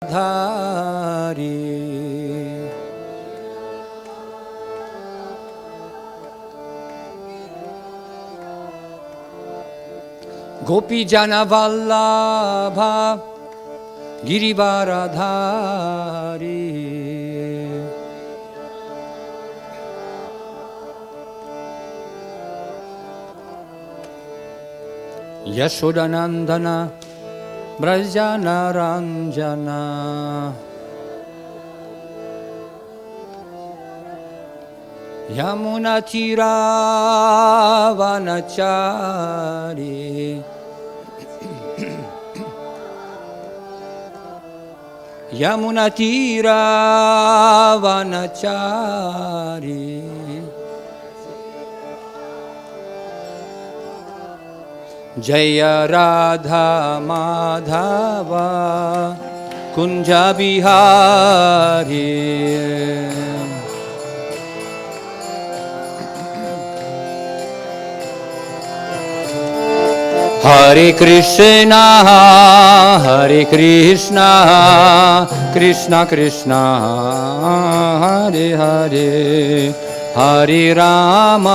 धारी गोपी जना वल्लभा गिरिवाराधारी यशोदानंदना ब्रजनरंजना यमुनातीरावनचारी यमुनातीरावनचारी जय राधा माधव कुंज बिहारी हरे कृष्णा कृष्ण कृष्ण हरे हरे हरे राम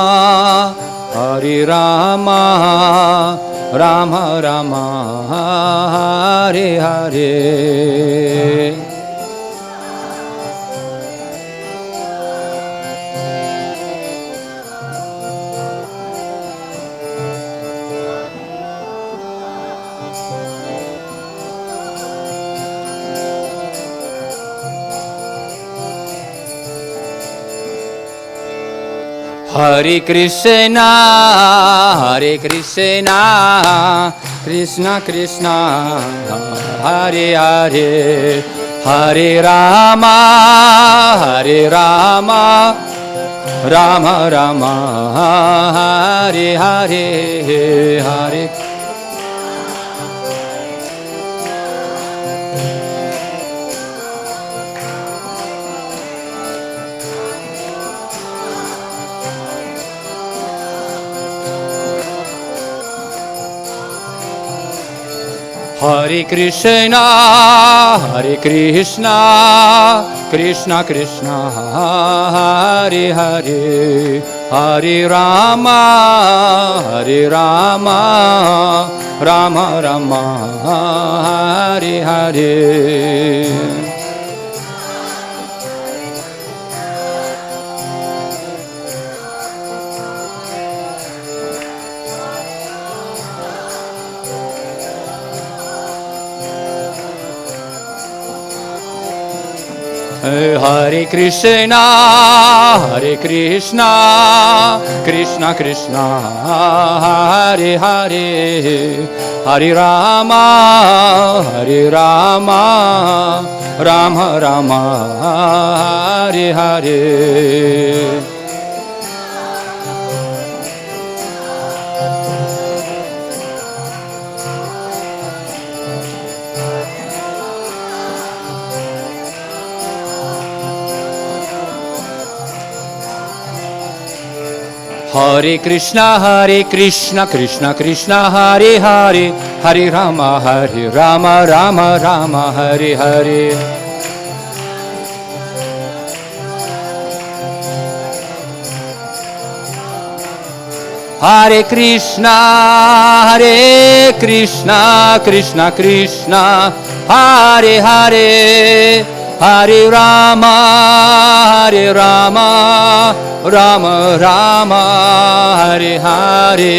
राम राम हरे हरे हरे कृष्णा कृष्ण कृष्ण हरे हरे हरे राम राम राम हरे हरे हरे हरे कृष्णा कृष्ण कृष्ण हरे हरे हरे राम राम राम हरे हरे हरे कृष्णा कृष्ण कृष्ण हरे हरे हरे राम राम राम हरे हरे हरे कृष्ण कृष्ण कृष्ण हरे हरे हरे राम राम राम हरे हरे हरे कृष्ण कृष्ण कृष्ण हरे हरे हरे राम राम राम हरे हरे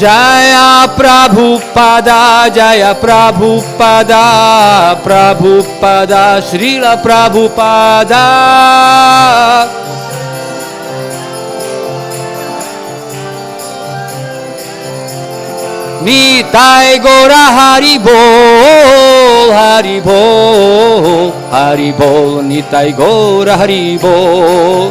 जय प्रभुपादा श्रील प्रभुपादा निताय गौरा हरि बोल निताय गौरा हरि बोल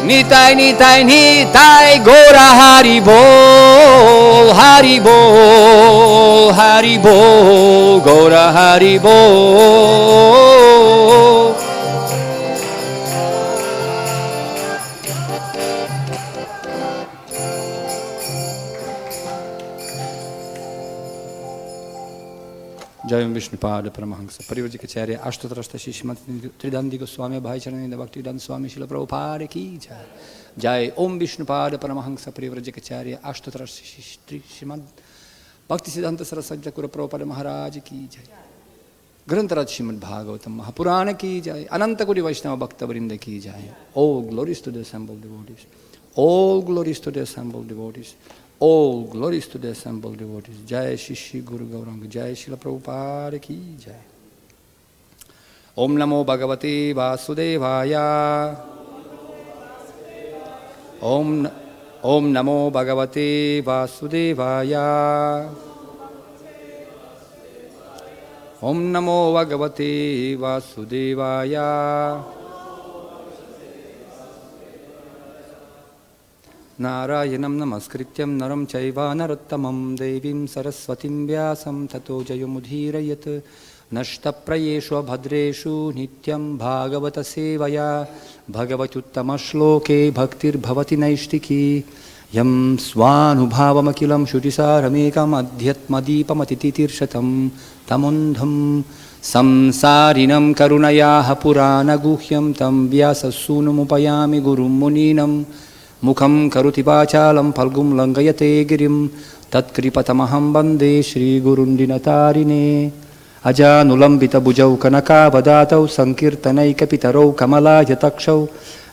Nitai Nitai Nitai Gora Haribol, Haribol, Haribol, Gora Haribol. Jayam Vishnupada Paramahansa Parivrajikacharya Ashtotrashta Shishmati Tridandi Goswami Bhai Charananda Bhaktivedanta Swami Srila Prabhupada Ki Jai. Jai Om Vishnupada Paramahansa Parivrajikacharya Ashtotrashta Shishmati Bhaktisiddhanta Saraswati Thakur Prabhupada Maharaj Ki Jai. Grantaraj Srimad Bhagavatam Mahapurana Ki Jai. Anantakuri Vaishnava Bhakta Vrinda Ki Jai. All glories to the assembled devotees. All glories to the assembled devotees. All glories to the assembled devotees. Jai Shri Guru Gauranga. Jai Srila Prabhupada Ki Jai. Om Namo Bhagavate Vasudevaya. Om Namo Bhagavate Vasudevaya. Om Namo Bhagavate Vasudevaya. Narayanam namaskrityam naram chaiva narottamam devim saraswatim vyasam tato jayamudhirayat nashtaprayeshu abhadreshu nityam bhagavata sevaya bhagavatyuttama shloke bhaktir bhavati naishtiki yam svanubhavamakhilam shutisaramekam adhyatmadipamatitirshatam tamundham samsarinam karunayaha purana guhyam tam vyasassunumupayami gurum muninam Mukham karuti vachalam phalgum langayate girim tatkripatamaham bande Shri Gurundinatarine ajanulambita bhujau kanaka vadatau sankirtanaika pitarau kamala yatakshau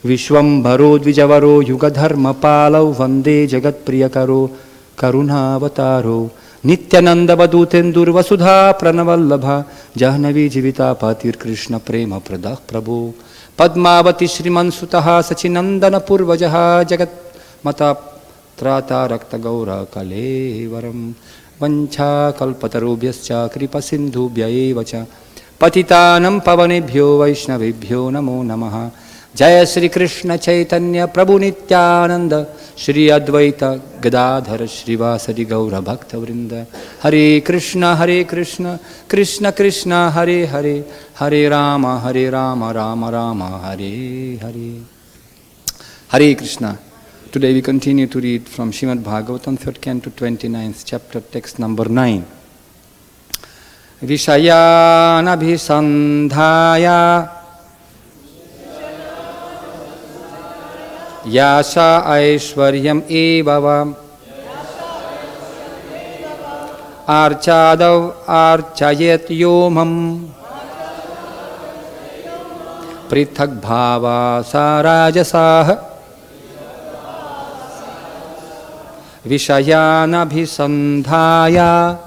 vishwambharo dvijavaro yugadharma palau vande jagat priyakaro karunavataro nityananda vadutendur vasudha pranavallabha jahnavi jivita patir krishna prema pradah prabhu Padmavati Shriman Sutaha Sachinandana Purvajaha Jagat Mata Trata Rakta Gaura Kalevaram Vancha Kalpatarubhyascha Kripa Sindhubhya Evacha Patitanam Pavanebhyo Vaishnavebhyo Namo Namaha Jaya Shri Krishna Chaitanya Prabhu Nityananda Shri Advaita Gadadhara Shrivasadi Gaura Bhakta Vrinda Hare Krishna Krishna Krishna Hare Hare Hare Rama Rama Rama Hare Hare. Hare Krishna. Today we continue to read from Srimad Bhagavatam 3rd Canto 29th chapter, text number 9. Vishayanabhisandhaya Yasha Aishwaryam Evavam Archadav Archayet Yomam Prithak Bhava Sarajasah Vishayanabhisandhaya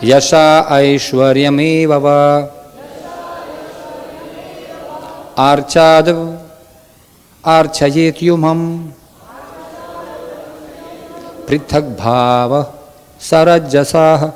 Yasha Aishwaryam Evava Archadav Archayet Yumam Prithak Bhava Sarajasah.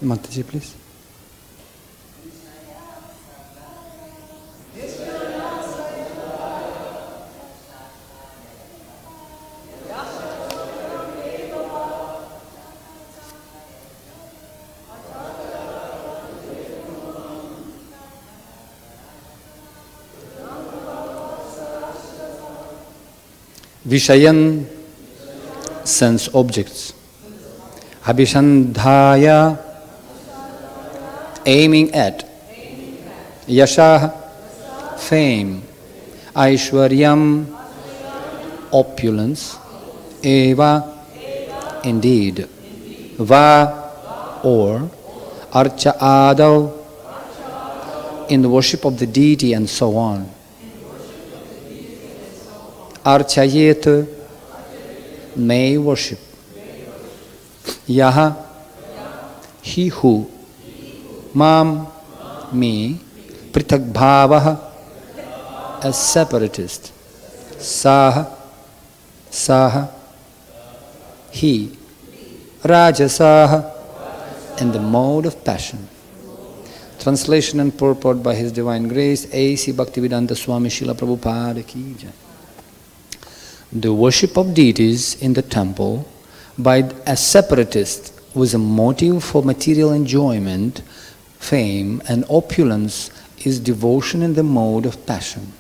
Mataji, please. Vishayan, sense objects. Abhisandhaya, aiming at. Yashah, fame. Aishwaryam, opulence. Eva, indeed. Va, or. Archa Adav, in the worship of the deity, and so on. Archayet, may worship. Yaha, he who. Mam, me. Prithak bhavaha, a separatist. Saha, he. Rajasaha, in the mode of passion. Translation and purport by His Divine Grace, A.C. Bhaktivedanta Swami Srila Prabhupada Ki Jai. The worship of deities in the temple by a separatist with a motive for material enjoyment, fame and opulence is devotion in the mode of passion.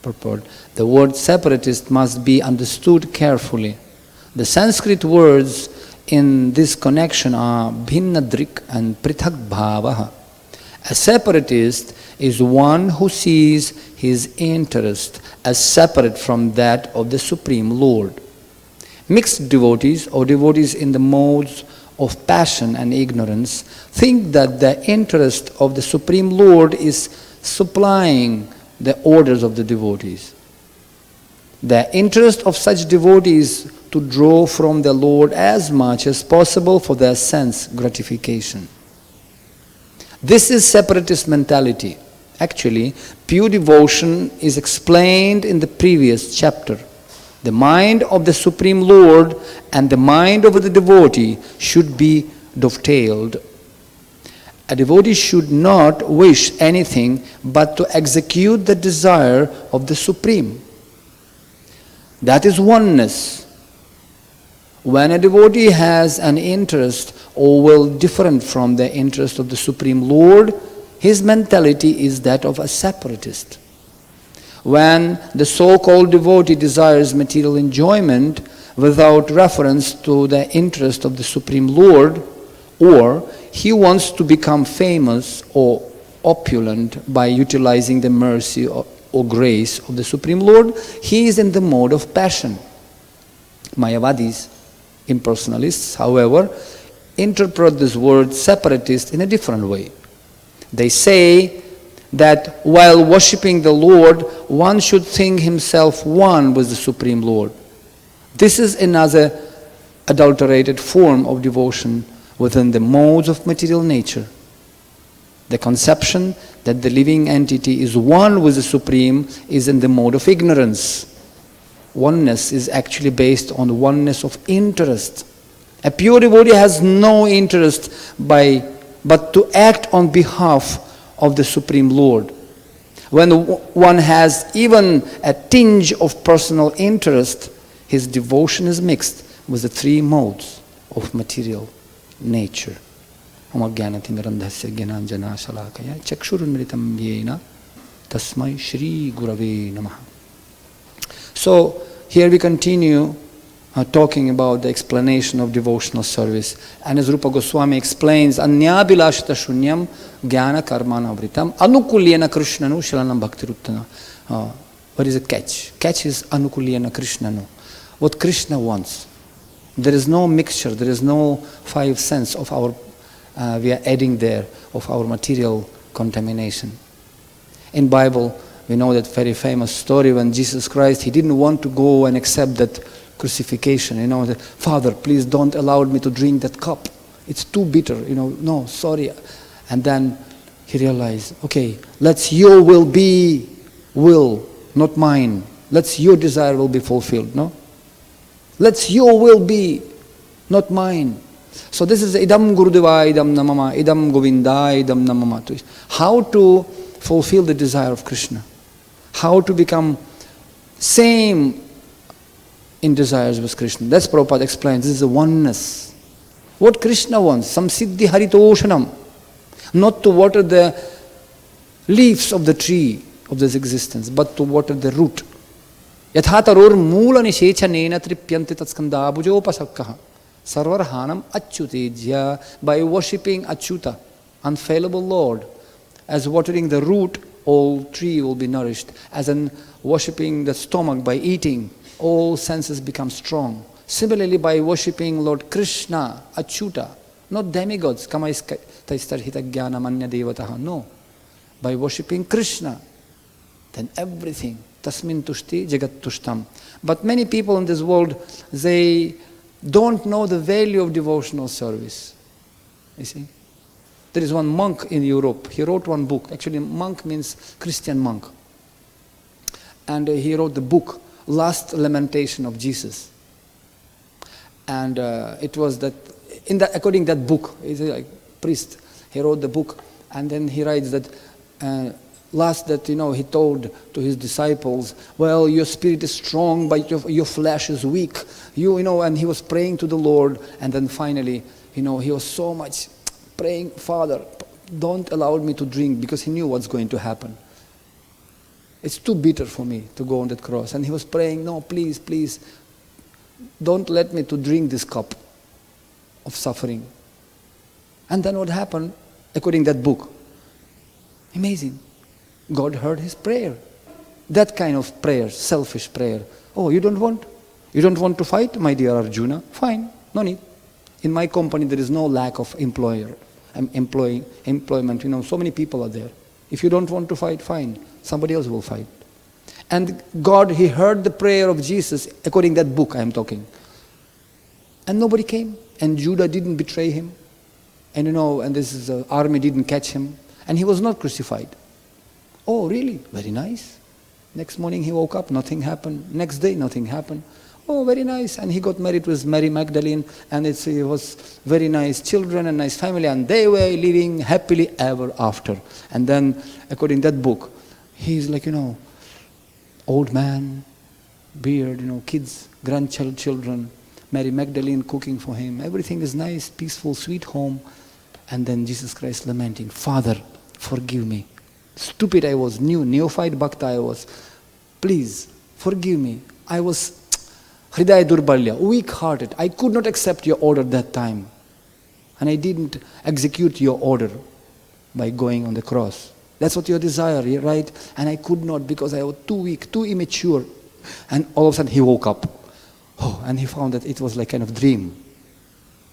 Purport. The word separatist must be understood carefully. The Sanskrit words in this connection are bhinnadrik and prithak bhavaha. A separatist is one who sees his interest as separate from that of the Supreme Lord. Mixed devotees or devotees in the modes of passion and ignorance think that the interest of the Supreme Lord is supplying the orders of the devotees. The interest of such devotees to draw from the Lord as much as possible for their sense gratification. This is separatist mentality. Actually, pure devotion is explained in the previous chapter. The mind of the Supreme Lord and the mind of the devotee should be dovetailed. A devotee should not wish anything but to execute the desire of the Supreme. That is oneness. When a devotee has an interest or will different from the interest of the Supreme Lord, his mentality is that of a separatist. When the so-called devotee desires material enjoyment without reference to the interest of the Supreme Lord, or he wants to become famous or opulent by utilizing the mercy or grace of the Supreme Lord, he is in the mode of passion. Mayavadis, impersonalists, however, interpret this word separatist in a different way. They say that while worshipping the Lord, one should think himself one with the Supreme Lord. This is another adulterated form of devotion within the modes of material nature. The conception that the living entity is one with the Supreme is in the mode of ignorance. Oneness is actually based on oneness of interest. A pure devotee has no interest but to act on behalf of the Supreme Lord. When one has even a tinge of personal interest, his devotion is mixed with the three modes of material nature. So here we continue talking about the explanation of devotional service. And as Rupa Goswami explains, Anyabhilashita shunyam jnana karmana vritam anukulyena krishnanu shalanam bhaktiruttana. What is the catch? Catch is anukulyena krishnanu. What Krishna wants. There is no mixture, there is no 5 cents of our, we are adding there, of our material contamination. In Bible, we know that very famous story when Jesus Christ, he didn't want to go and accept that crucifixion. That, Father, please don't allow me to drink that cup. It's too bitter, no, sorry. And then he realized, okay, let's your will be will, not mine. Let's your desire will be fulfilled, no? Let's your will be, not mine. So this is idam gurudeva, idam namama, idam govinda, idam namama. How to fulfill the desire of Krishna. How to become same in desires with Krishna. That's Prabhupada explains. This is a oneness. What Krishna wants, some siddhi haritoshanam. Not to water the leaves of the tree of this existence, but to water the root. Yathataror moola nishechanena tripyanti tatskanda bhujopasakkaha. Sarvarhanam achyutejya. By worshipping Achyuta, unfailable Lord, as watering the root, all tree will be nourished. As in worshipping the stomach by eating, all senses become strong. Similarly, by worshipping Lord Krishna, Achyuta, not demigods, no. By worshipping Krishna, then everything, tasmin tushti jagat tushtam. But many people in this world, they don't know the value of devotional service. You see? There is one monk in Europe, he wrote one book. Actually, monk means Christian monk. And he wrote the book, Last Lamentation of Jesus. And it was that, according to that book, he's a priest, he wrote the book, and then he writes that, he told to his disciples, well, your spirit is strong, but your flesh is weak. And he was praying to the Lord, and then finally, he was so much praying, Father, don't allow me to drink, because he knew what's going to happen. It's too bitter for me to go on that cross. And he was praying, no, please, please, don't let me to drink this cup of suffering. And then what happened, according to that book? Amazing. God heard his prayer. That kind of prayer, selfish prayer. Oh, you don't want? You don't want to fight, my dear Arjuna? Fine, no need. In my company, there is no lack of employment. So many people are there. If you don't want to fight, fine. Somebody else will fight. And God, he heard the prayer of Jesus, according to that book I am talking. And nobody came. And Judah didn't betray him. And this army didn't catch him. And he was not crucified. Oh, really? Very nice. Next morning he woke up, nothing happened. Next day, nothing happened. Oh, very nice. And he got married with Mary Magdalene, and it was very nice children and nice family, and they were living happily ever after. And then, according to that book, he's like, old man, beard, kids, grandchildren, Mary Magdalene cooking for him. Everything is nice, peaceful, sweet home. And then Jesus Christ lamenting, Father, forgive me. Stupid I was, neophyte bhakta I was. Please, forgive me. I was Hridaya Durbalya, weak-hearted. I could not accept your order that time. And I didn't execute your order by going on the cross. That's what your desire, right? And I could not because I was too weak, too immature. And all of a sudden he woke up. Oh, and he found that it was like kind of dream.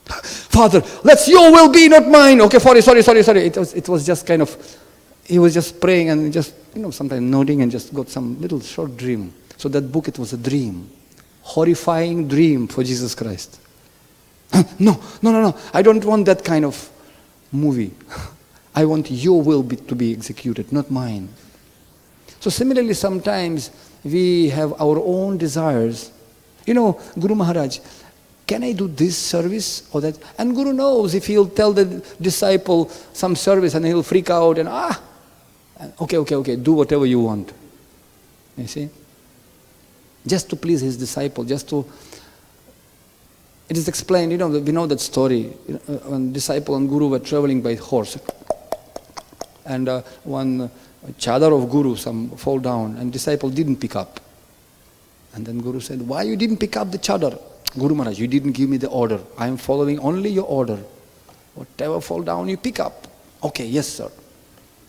Father, let your will be, not mine. Okay, sorry. It was just kind of, he was just praying and just, sometimes nodding and just got some little short dream. So that book, it was a dream. Horrifying dream for Jesus Christ. No. I don't want that kind of movie. I want your will to be executed, not mine. So similarly, sometimes we have our own desires. Guru Maharaj, can I do this service or that? And Guru knows if he'll tell the disciple some service and he'll freak out and okay, do whatever you want. You see? Just to please his disciple, it is explained, we know that story. When disciple and Guru were traveling by horse. And one chadar of Guru, some fall down, and disciple didn't pick up. And then Guru said, why you didn't pick up the chadar? Guru Maharaj, you didn't give me the order. I am following only your order. Whatever fall down, you pick up. Okay, yes, sir.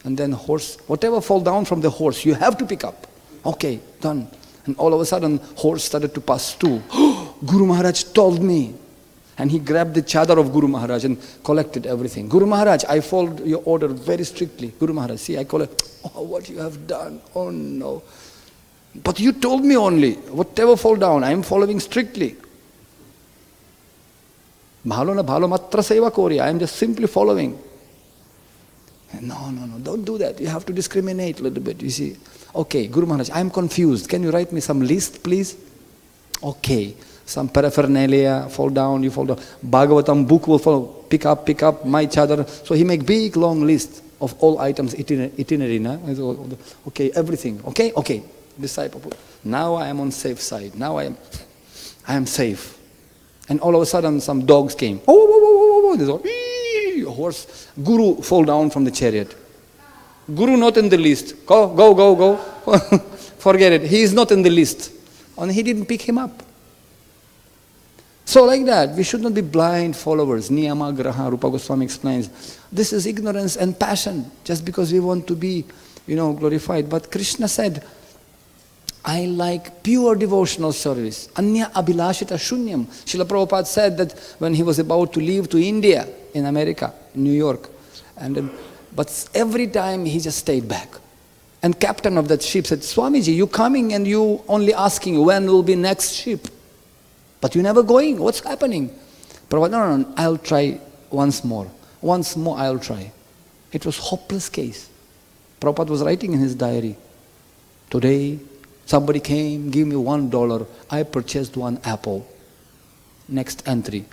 And then whatever fall down from the horse, you have to pick up. Okay, done. And all of a sudden, horse started to pass too. Guru Maharaj told me. And he grabbed the chadar of Guru Maharaj and collected everything. Guru Maharaj, I followed your order very strictly. Guru Maharaj, see, I collect. Oh, what you have done. Oh, no. But you told me only, whatever fall down, I am following strictly. Bhalo na bhalo matra seva kori. I am just simply following. No, don't do that. You have to discriminate a little bit, you see. Okay, Guru Maharaj, I am confused. Can you write me some list, please? Okay. Some paraphernalia, fall down, you fall down. Bhagavatam book will follow. Pick up, my chadar. So he make big long list of all items, itinerary. Okay, everything. Okay. Disciple. Now I am on safe side. Now I am safe. And all of a sudden some dogs came. There's a horse. Guru fall down from the chariot. Guru not in the list. Go. Forget it. He is not in the list. And he didn't pick him up. So like that, we should not be blind followers. Niyama Graha, Rupa Goswami explains. This is ignorance and passion, just because we want to be, glorified. But Krishna said, I like pure devotional service. Anya abhilashita shunyam. Srila Prabhupada said that when he was about to leave to India, in America, in New York. But every time he just stayed back. And captain of that ship said, Swamiji, you coming and you only asking when will be next ship. But you never going. What's happening? Prabhupada, no, I'll try once more. Once more I'll try. It was hopeless case. Prabhupada was writing in his diary, today somebody came, give me $1, I purchased one apple. Next entry.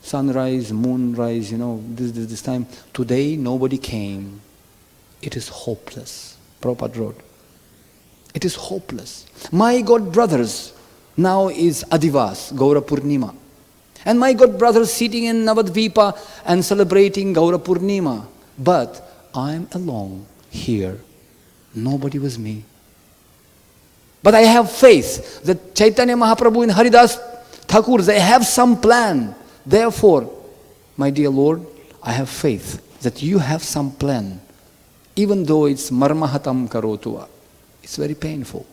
Sunrise, moonrise, this time. Today nobody came. It is hopeless. Prabhupada wrote. It is hopeless. My God brothers, now is Adivas, Gaura Purnima. And my God brothers sitting in Navadvipa and celebrating Gaura Purnima. But I am alone here. Nobody was me. But I have faith that Chaitanya Mahaprabhu and Haridas Thakur, they have some plan. Therefore, my dear Lord, I have faith that you have some plan. Even though it's marmahatam karotua. It's very painful.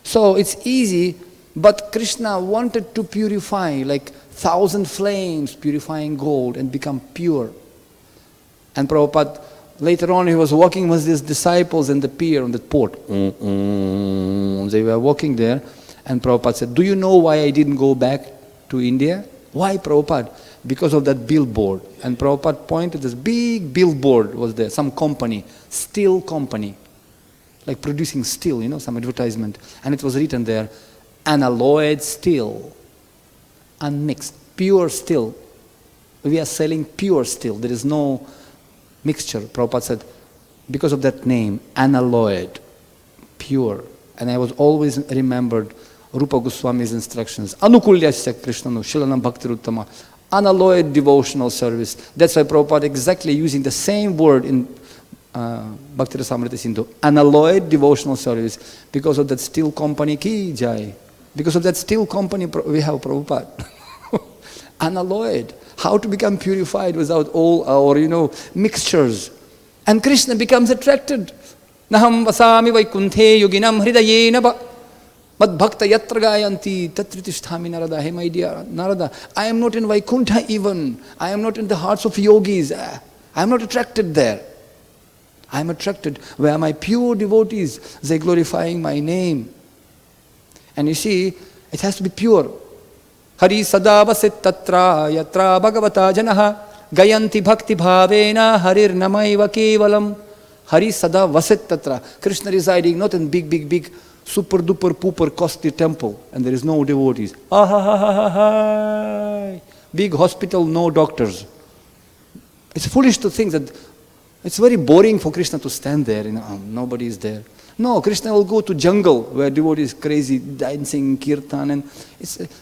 So it's easy, but Krishna wanted to purify like 1,000 flames purifying gold and become pure. And Prabhupada, later on he was walking with his disciples in the pier on the port. They were walking there and Prabhupada said, do you know why I didn't go back to India? Why, Prabhupada? Because of that billboard. And Prabhupada pointed, this big billboard was there, some company, steel company, like producing steel, some advertisement. And it was written there, unalloyed steel, unmixed, pure steel. We are selling pure steel. There is no mixture. Prabhupada said, because of that name, unalloyed, pure. And I was always remembered Rupa Goswami's instructions. Anukulyasya Krishnanu, Shilanam Bhaktiruttama. Unalloyed devotional service. That's why Prabhupada exactly using the same word in Bhakti Rasamrita Sindhu. Unalloyed devotional service. Because of that steel company, ki jai. Because of that steel company, we have Prabhupada. Unalloyed. How to become purified without all our, mixtures. And Krishna becomes attracted. Naham vasami vaikunthe yoginam hridayena Mad bhakta yatra gayanti tatritisthami narada. Hey my dear Narada, I am not in Vaikuntha even. I am not in the hearts of yogis. I am not attracted there. I am attracted where my pure devotees, they glorifying my name. And you see, it has to be pure. Hari sada vasit tatra yatra bhagavata janaha gayanti bhakti bhavena harir namaiva kevalam. Hari sada vasit tatra. Krishna residing not in big super duper pooper costly temple and there is no devotees. Big hospital, no doctors. It's foolish to think that it's very boring for Krishna to stand there, nobody is there. No, Krishna will go to jungle where devotees crazy dancing, kirtan, and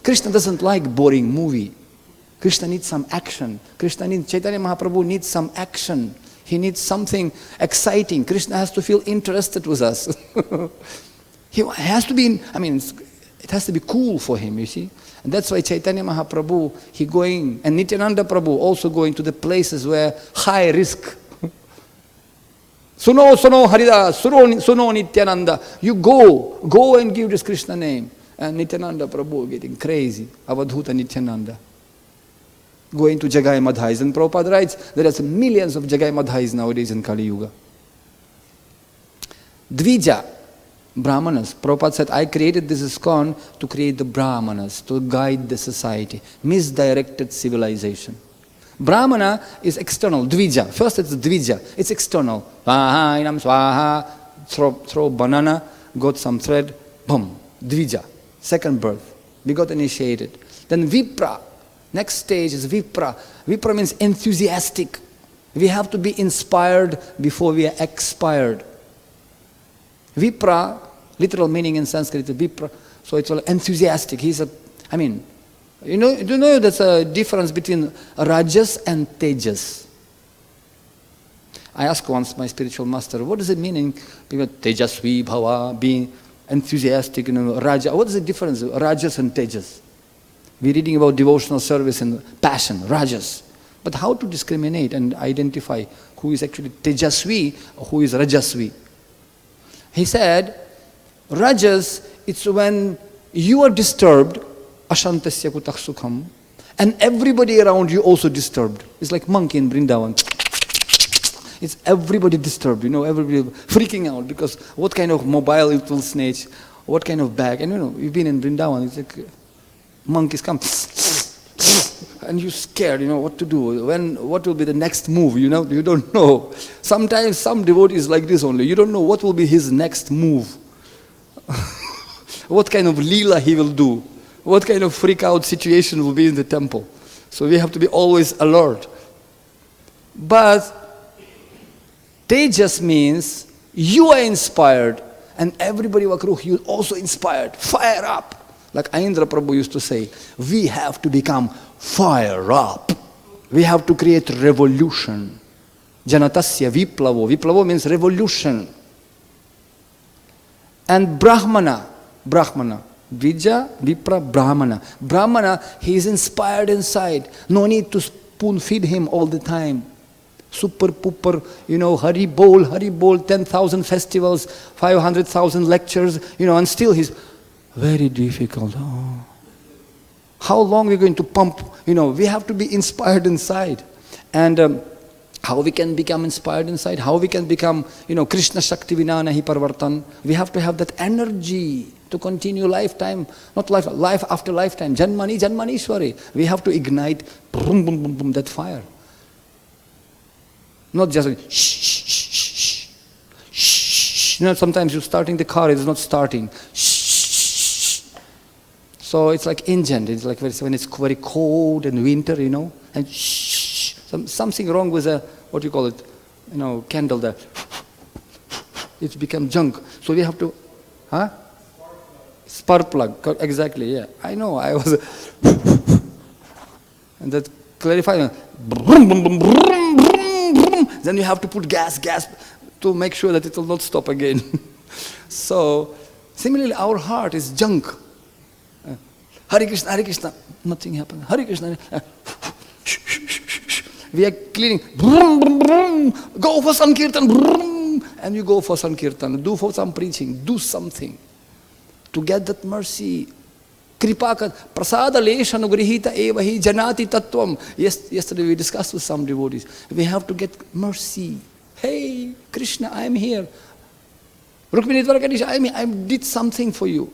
Krishna doesn't like boring movie. Krishna needs some action. Chaitanya Mahaprabhu needs some action. He needs something exciting. Krishna has to feel interested with us. He has to be, it has to be cool for him, you see. And that's why Chaitanya Mahaprabhu, he going, and Nityananda Prabhu also going to the places where high risk. Suno Haridas, Suno Nityananda. You go and give this Krishna name. And Nityananda Prabhu getting crazy. Avadhuta Nityananda. Going to Jagai Madhais. And Prabhupada writes, there are millions of Jagai Madhais nowadays in Kali Yuga. Dvija. Brahmanas. Prabhupada said, I created this ISKCON to create the Brahmanas, to guide the society. Misdirected civilization. Brahmana is external, Dvija. First it's Dvija, it's external. Swaha, inam swaha, throw banana, got some thread, boom, Dvija. Second birth, we got initiated. Then Vipra, next stage is Vipra. Vipra means enthusiastic. We have to be inspired before we are expired. Vipra, literal meaning in Sanskrit, Vipra, so it's all enthusiastic. Do you know there's a difference between Rajas and Tejas? I asked once my spiritual master, what does it mean in Tejasvi Bhava, being enthusiastic, Raja? What is the difference, Rajas and Tejas? We're reading about devotional service and passion, rajas. But how to discriminate and identify who is actually tejasvi or who is rajasvi? He said, rajas, it's when you are disturbed, ashantasya kutak sukham, and everybody around you also disturbed. It's like monkey in Vrindavan. It's everybody disturbed, everybody freaking out because what kind of mobile it will snatch, what kind of bag. And you've been in Vrindavan, it's like monkeys come and you're scared, what to do. What will be the next move, you don't know. Sometimes some devotee is like this only. You don't know what will be his next move. What kind of leela he will do. What kind of freak out situation will be in the temple. So we have to be always alert. But Tejas means you are inspired and everybody Vakruh, you also inspired. Fire up. Like Aindra Prabhu used to say, we have to become fire up. We have to create revolution. Janatasya viplavo. Viplavo means revolution. And Brahmana. Vija, Vipra, Brahmana. Brahmana, he is inspired inside. No need to spoon feed him all the time. Super pooper, Hari Bol, 10,000 festivals, 500,000 lectures, and still he's very difficult. Oh. How long are we going to pump? We have to be inspired inside. And how we can become inspired inside, how we can become, Krishna Shakti Vina Nahi Parvartan. We have to have that energy to continue lifetime, not life after lifetime. Janmani, Janmanishwari. We have to ignite boom, boom, boom, boom, that fire. Not just like, shh, shh, shh, shh, shh. Sometimes you're starting the car, it's not starting. Shh. So it's like engine. It's like when it's very cold and winter, and shh. Something wrong with what you call it, candle there. It's become junk. So we have to, Spark plug. Exactly, yeah. I know, I was, and that clarifies. Then you have to put gas to make sure that it will not stop again. So, similarly, our heart is junk. Hare Krishna, nothing happened. Hare Krishna, we are cleaning. Go for Sankirtan. And you go for Sankirtan. Do for some preaching. Do something to get that mercy. Kripaka, prasada lesha nugrihita evahi janati tattvam. Yesterday we discussed with some devotees. We have to get mercy. Hey, Krishna, I am here. Rukmini Dwarkadisha, I did something for you.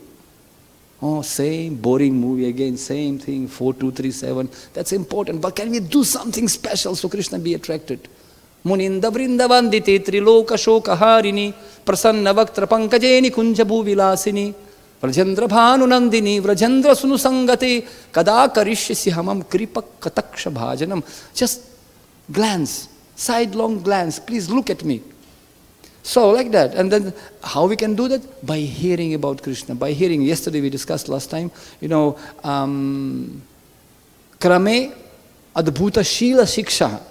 Oh, same boring movie again, same thing, 4237. That's important. But can we do something special so Krishna be attracted? Muninda vrindavanditi triloka shoka harini prasanna vaktra pankajeni kunjabu vilasini Vrajendra bhanu nandini vrajendra sunu sangate kada karishyasi hamam kripak kataksha bhajanam. Just glance, sidelong glance, please look at me. So like that. And then how we can do that? By hearing about Krishna. By hearing, yesterday we discussed last time, krame adbhuta shila shiksha.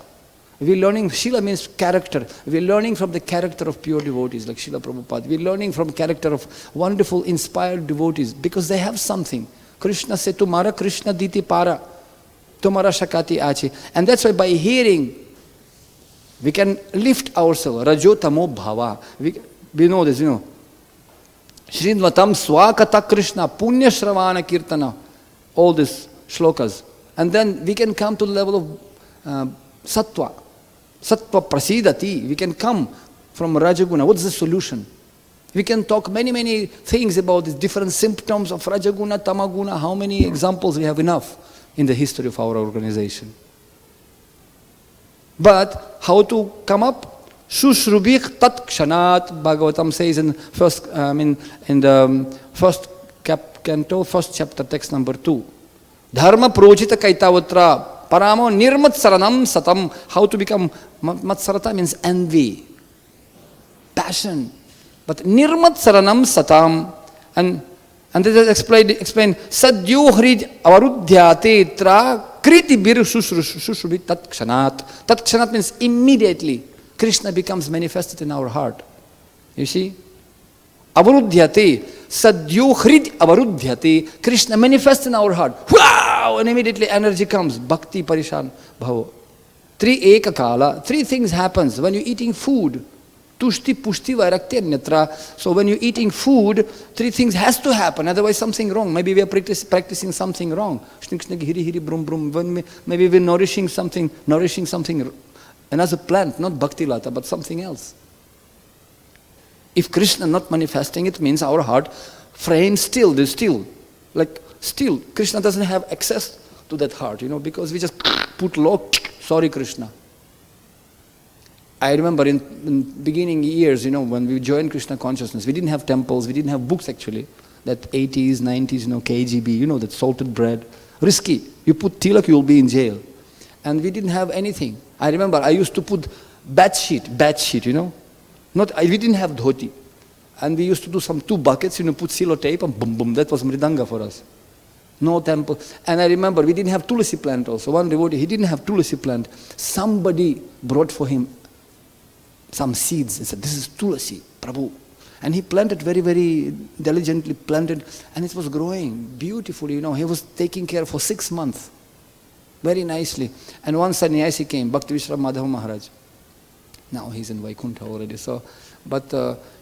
We're learning, Shila means character. We're learning from the character of pure devotees like Srila Prabhupada. We're learning from character of wonderful, inspired devotees because they have something. Krishna said, Tumara Krishna diti para, Tumara shakati achi. And that's why by hearing, we can lift ourselves. Rajo tamo bhava. We know this, Srinvatam swakata Krishna, punya shravana kirtana. All these shlokas. And then we can come to the level of sattva. Sattva prasidati. We can come from Rajaguna. What's the solution? We can talk many things about the different symptoms of Rajaguna, Tamaguna. How many examples we have enough in the history of our organization. But how to come up? Shushrubik tat kshanat. Bhagavatam says in the first canto, first chapter, text number 2. Dharma projita kaitavatra. Paramo nirmat saranam satam. How to become matsarata means envy, passion. But nirmat saranam satam. And this is explained. Sadyo hrid avarudhyate tra kriti bir shushrubi tat kshanat. Tat kshanat means immediately. Krishna becomes manifested in our heart. You see? Avarudhyate. Sadyo hrid avarudhyate. Krishna manifests in our heart. Wah! wow, and immediately energy comes. Bhakti parishan bhavo. Three things happens when you're eating food. Tushti, pushti, vairaktya. So when you're eating food, three things has to happen, otherwise something wrong. Maybe we are practicing something wrong. Hiri hiri brum brum. Maybe we're nourishing something, another plant, not bhakti lata, but something else. If Krishna not manifesting, it means our heart framed still. Krishna doesn't have access to that heart, because we just put lock. Sorry, Krishna. I remember in beginning years, when we joined Krishna consciousness, we didn't have temples, we didn't have books actually. That 80s, 90s, KGB, that salted bread. Risky. You put tilak, you'll be in jail. And we didn't have anything. I remember I used to put bed sheet, we didn't have dhoti. And we used to do some 2 buckets, put silo tape and boom, boom. That was mridanga for us. No temple. And I remember we didn't have tulsi plant also. One devotee, he didn't have tulsi plant. Somebody brought for him some seeds and said, this is tulsi, Prabhu. And he planted very, very diligently planted, and it was growing beautifully, He was taking care for 6 months. Very nicely. And one sannyasi came, Bhakti Vishram Madhava Maharaj. Now he's in Vaikuntha already. But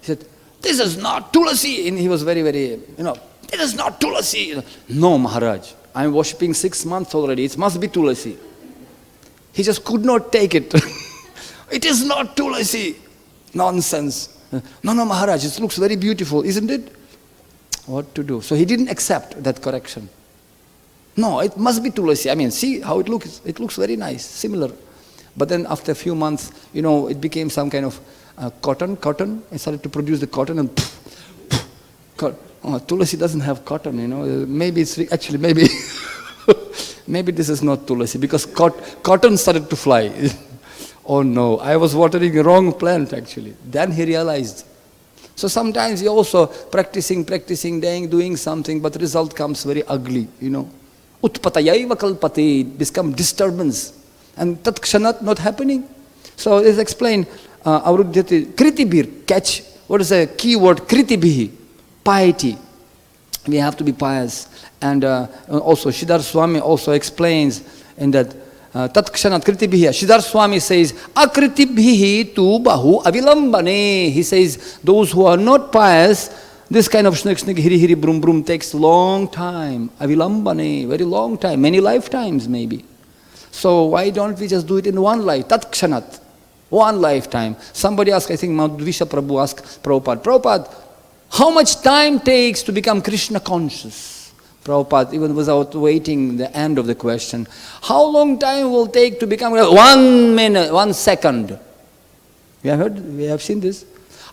he said, this is not tulsi. And he was very, very, this is not tulsi. No, Maharaj, I'm worshipping 6 months already. It must be tulsi. He just could not take it. It is not tulsi. Nonsense. No, Maharaj, it looks very beautiful, isn't it? What to do? So he didn't accept that correction. No, it must be tulsi. I mean, see how it looks. It looks very nice, similar. But then after a few months, it became some kind of cotton. I started to produce the cotton and tulsi doesn't have cotton, Maybe it's actually, maybe this is not tulsi because cotton started to fly. Oh no, I was watering the wrong plant actually. Then he realized. So sometimes you're also practicing, doing something, but the result comes very ugly, Utpatayaiva kalpate, become disturbance. And tat kshanat not happening. So it's explained, avruddhyate, kritibhir, catch. What is the key word? Kritibhi, piety. We have to be pious. And also Siddhar Swami also explains in that Tat kshanat kritibhihi. Siddhar Swami says, akritibhihi tu bahu avilambane. He says, those who are not pious, this kind of shnik hiri hiri brum brum takes long time. Avilambane, very long time, many lifetimes maybe. So why don't we just do it in one life? Tat kshanat, one lifetime. Somebody asked, I think Madhvisha Prabhu asked Prabhupada, how much time takes to become Krishna conscious? Prabhupada, even without waiting the end of the question, how long time will take to become 1 minute, 1 second? We have seen this.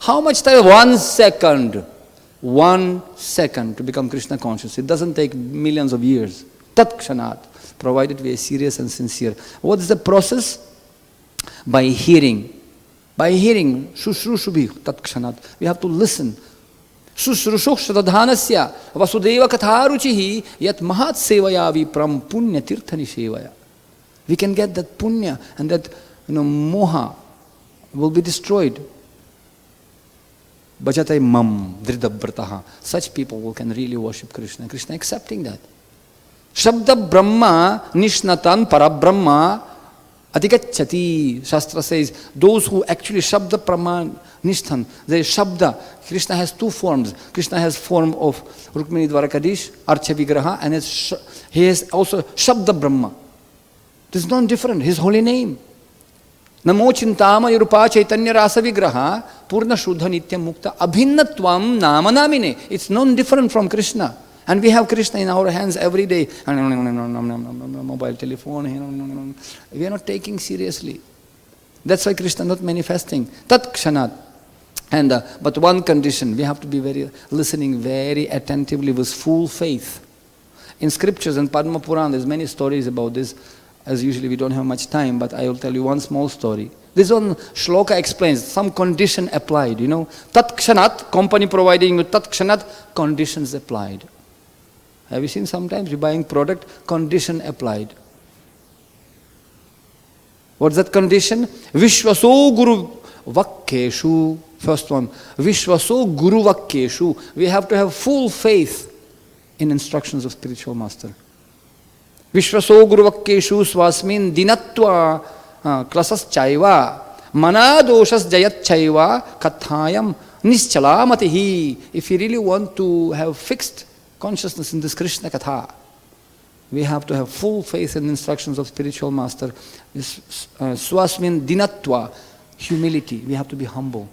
How much time? 1 second. 1 second to become Krishna conscious. It doesn't take millions of years. Tat kshanat, provided we are serious and sincere. What is the process? By hearing. By hearing, shushrushubi, tat kshanat. We have to listen. Shushrushuh shradhanasya vasudeva katharuchihi yat mahat sevaya vipram punya tirthani sevaya. We can get that punya and that moha will be destroyed. Bhajatai mam dridabrataha. Such people can really worship Krishna. Krishna accepting that. Shabda Brahma nishnatan parabrahma adhikachati. Shastra says, those who actually Shabda Brahma nishthan, there is Shabda. Krishna has 2 forms. Krishna has form of Rukmini Dwarakadish, Archa Vigraha, and he has also Shabda Brahma. This is not different, his holy name. Namo chintama yurupa chaitanya rasa vigraha purna shuddha nityam mukta abhinnatvam nama namine. It's non-different from Krishna. And we have Krishna in our hands every day. Mobile telephone. We are not taking seriously. That's why Krishna not manifesting. Tat kshanat. And but one condition, we have to be listening very attentively with full faith. In scriptures and Padma Purana, there's many stories about this. As usually we don't have much time, but I will tell you one small story. This one shloka explains some condition applied, Tat kshanat, company providing you tat kshanat, conditions applied. Have you seen sometimes you're buying product, condition applied. What's that condition? Vishwaso Guru Vakkeshu. First one, Vishwaso Guru Vakkeshu. We have to have full faith in instructions of spiritual master. Vishwaso Guruvakeshu Swasmin Dinatva Klasas Chaiva Manadoshas Jayat Chaiva Kathayam Nischalamatihi. If you really want to have fixed consciousness in this Krishna Katha, we have to have full faith in the instructions of spiritual master. Swasmin Dinatva, humility. We have to be humble.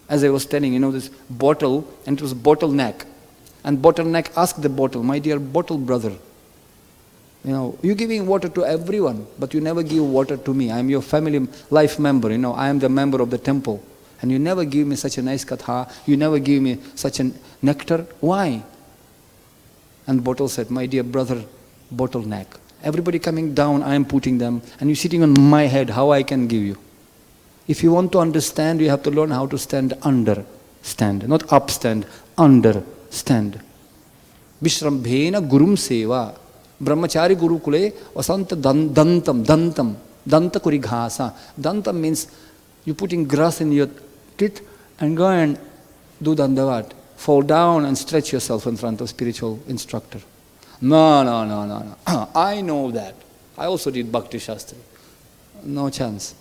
As I was telling, this bottle, and it was bottleneck. And bottleneck asked the bottle, my dear bottle brother, you're giving water to everyone, but you never give water to me. I am your family life member, I am the member of the temple. And you never give me such a nice katha, you never give me such a nectar. Why? And bottle said, my dear brother, bottleneck. Everybody coming down, I am putting them, and you're sitting on my head, how I can give you? If you want to understand, you have to learn how to stand under. Stand, not upstand, understand. Vishrambhena gurum seva. Brahmachari Gurukule Vasanta Dantam. Danta Kurighasa. Dantam means you're putting grass in your teeth and go and do dandavat. Fall down and stretch yourself in front of spiritual instructor. No. I know that. I also did Bhakti Shastri. No chance.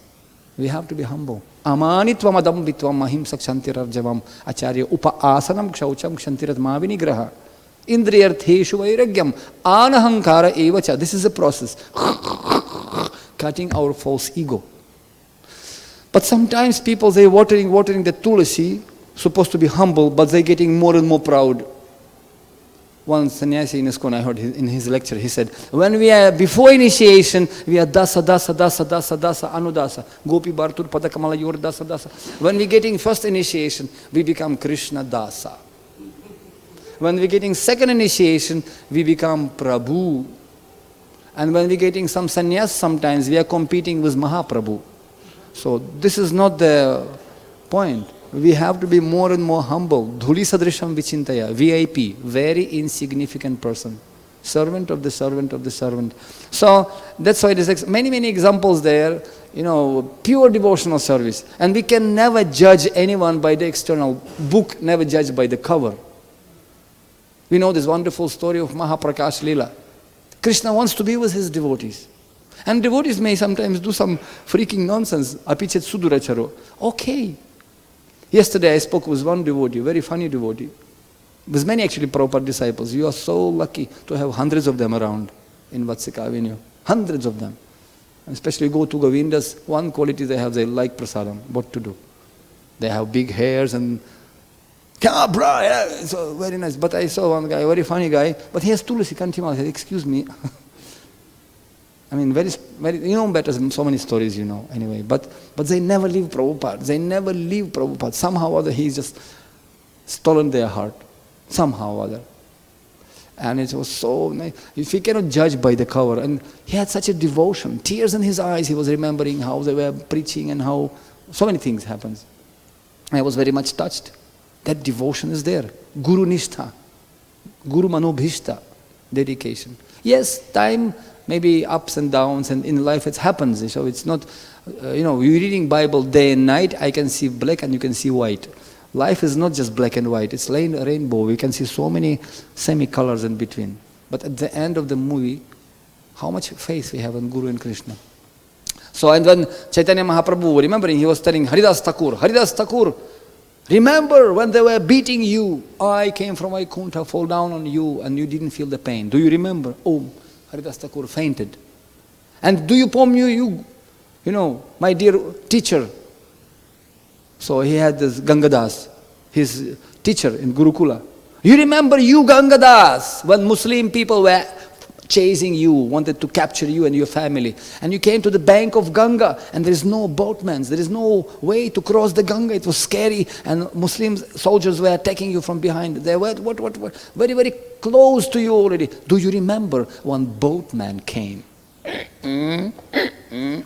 We have to be humble. Amanitvam adambitvam mahimsak shantirarjavam acharya upa asanam kshaucham kshantirat mavinigraha. Indriyartheshu vairagyam anahankara evacha. This is a process. Cutting our false ego. But sometimes people, they're watering the tulasi, supposed to be humble, but they're getting more and more proud. One sannyasi in ISKCON, I heard in his lecture, he said, when we are before initiation, we are dasa, anudasa. Gopi Bhartur Padakamala, you are dasa. When we're getting first initiation, we become Krishna dasa. When we're getting second initiation, we become Prabhu. And when we're getting some sannyas, sometimes we are competing with Mahaprabhu. So this is not the point. We have to be more and more humble. Dhuli sadrisham vichintaya, VIP, very insignificant person. Servant of the servant of the servant. So that's why it is many examples there, pure devotional service. And we can never judge anyone by the external book, never judge by the cover. We know this wonderful story of Mahaprakash Leela. Krishna wants to be with his devotees. And devotees may sometimes do some freaking nonsense. Apichet suduracharo. Okay. Yesterday I spoke with one devotee, very funny devotee. With many actually Prabhupada disciples. You are so lucky to have hundreds of them around in Vatsika Avenue. Hundreds of them. And especially go to Govindas, one quality they have, they like prasadam. What to do? They have big hairs and yeah, so very nice. But I saw one guy, a very funny guy, but he has tulasi kantima. I said, excuse me. I mean, very, better than so many stories, anyway. But they never leave Prabhupada. Somehow or other, he's just stolen their heart. Somehow or other. And it was so nice. If he cannot judge by the cover, and he had such a devotion, tears in his eyes, he was remembering how they were preaching and how so many things happened. I was very much touched. That devotion is there. Guru Nishtha, Guru Manobhishta, dedication. Yes, time, maybe ups and downs, and in life it happens. So it's not, you're reading Bible day and night, I can see black and you can see white. Life is not just black and white, it's rainbow. We can see so many semi-colors in between. But at the end of the movie, how much faith we have in Guru and Krishna. So, and when Chaitanya Mahaprabhu, remembering, he was telling Haridas Thakur, remember when they were beating you, I came from Vaikuntha, fall down on you, and you didn't feel the pain. Do you remember? Oh, Haridas Thakur fainted. And do you poem you, my dear teacher. So he had this Gangadas, his teacher in Gurukula. You remember you, Gangadas, when Muslim people were chasing you, wanted to capture you and your family. And you came to the bank of Ganga, and there is no boatman, there is no way to cross the Ganga. It was scary, and Muslim soldiers were attacking you from behind. They were very, very close to you already. Do you remember one boatman came?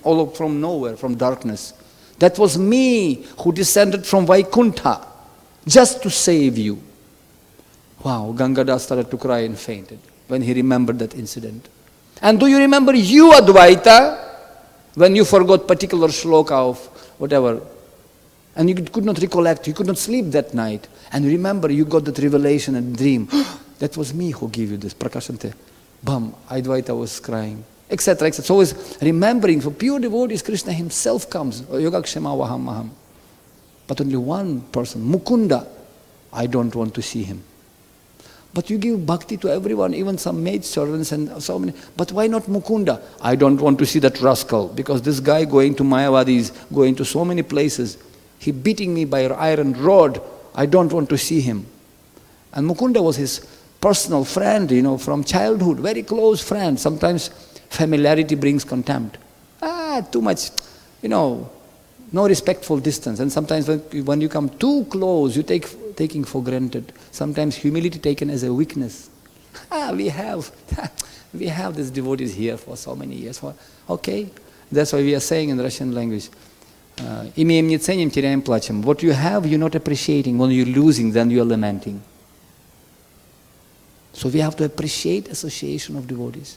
All from nowhere, from darkness. That was me who descended from Vaikuntha just to save you. Wow, Gangadas started to cry and fainted when he remembered that incident. And do you remember you, Advaita, when you forgot particular shloka of whatever, and you could not recollect, you could not sleep that night, and remember you got that revelation and dream. That was me who gave you this, Prakashante. Bam, Advaita was crying, etc., etc. So he's remembering, for pure devotees, Krishna himself comes, Yogakshema Vaham Maham. But only one person, Mukunda, I don't want to see him. But you give bhakti to everyone, even some maid servants and so many. But why not Mukunda? I don't want to see that rascal, because this guy going to Mayavadis, going to so many places, he beating me by an iron rod. I don't want to see him. And Mukunda was his personal friend, from childhood, very close friend. Sometimes familiarity brings contempt. Too much, no respectful distance. And sometimes when you come too close, you taking for granted. Sometimes humility taken as a weakness. We have these devotees here for so many years. Okay, that's why we are saying in the Russian language, имеем не ценим, теряем плачем. What you have, you're not appreciating. When you're losing, then you're lamenting. So we have to appreciate association of devotees.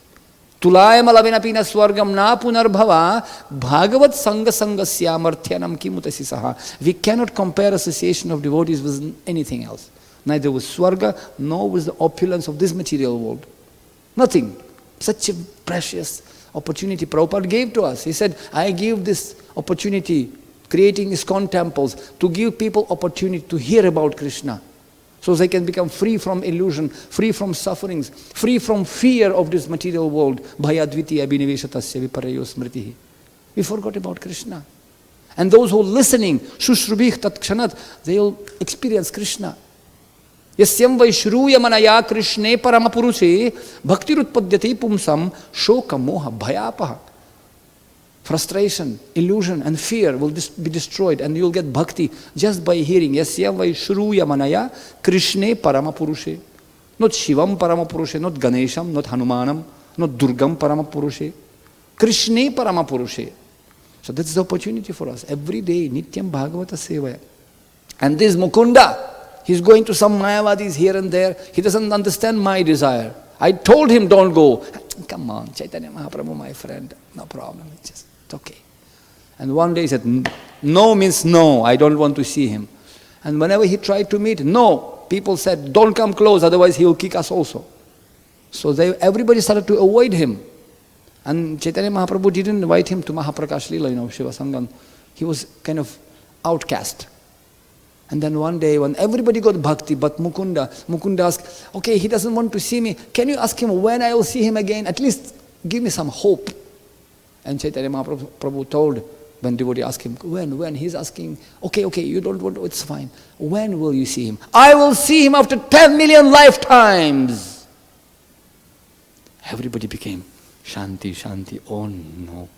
Tulayam alavinapina swargam na punarbhava bhagavat sanga sangasyamarthyanam kimutasi saha. We cannot compare association of devotees with anything else. Neither with swarga, nor with the opulence of this material world. Nothing. Such a precious opportunity Prabhupada gave to us. He said, I give this opportunity, creating ISKCON temples, to give people opportunity to hear about Krishna. So they can become free from illusion, free from sufferings, free from fear of this material world. Bhayadviti abhiniveshatasya viparyo smritihi. We forgot about Krishna. And those who are listening, shushrubih tat kshanat, they will experience Krishna. Yasyam vaishruya manaya krishne paramapurushe bhaktirutpadyate pumsam shoka moha bhayapaha. Frustration, illusion and fear will be destroyed, and you will get bhakti just by hearing. Yasya vaishruya manaya krishne paramapurushe. Not Shivam paramapurushe, not Ganesham, not Hanumanam, not Durgam paramapurushe. Krishne paramapurushe. So that's the opportunity for us. Every day, Nityam Bhagavata Sevaya. And this Mukunda, he's going to some Mayavadis here and there. He doesn't understand my desire. I told him, don't go. Come on, Chaitanya Mahaprabhu, my friend, no problem. It's okay. And one day he said, no means no, I don't want to see him. And whenever he tried to meet, no, people said, don't come close, otherwise he will kick us also. So everybody started to avoid him. And Chaitanya Mahaprabhu didn't invite him to Mahaprakash Leela, Shiva Sangam. He was kind of outcast. And then one day when everybody got bhakti, but Mukunda asked, okay, he doesn't want to see me. Can you ask him when I will see him again? At least give me some hope. And Chaitanya Mahaprabhu told, when devotee asked him, when? He's asking, okay, you don't want to, it's fine. When will you see him? I will see him after 10 million lifetimes. Everybody became Shanti. Oh no.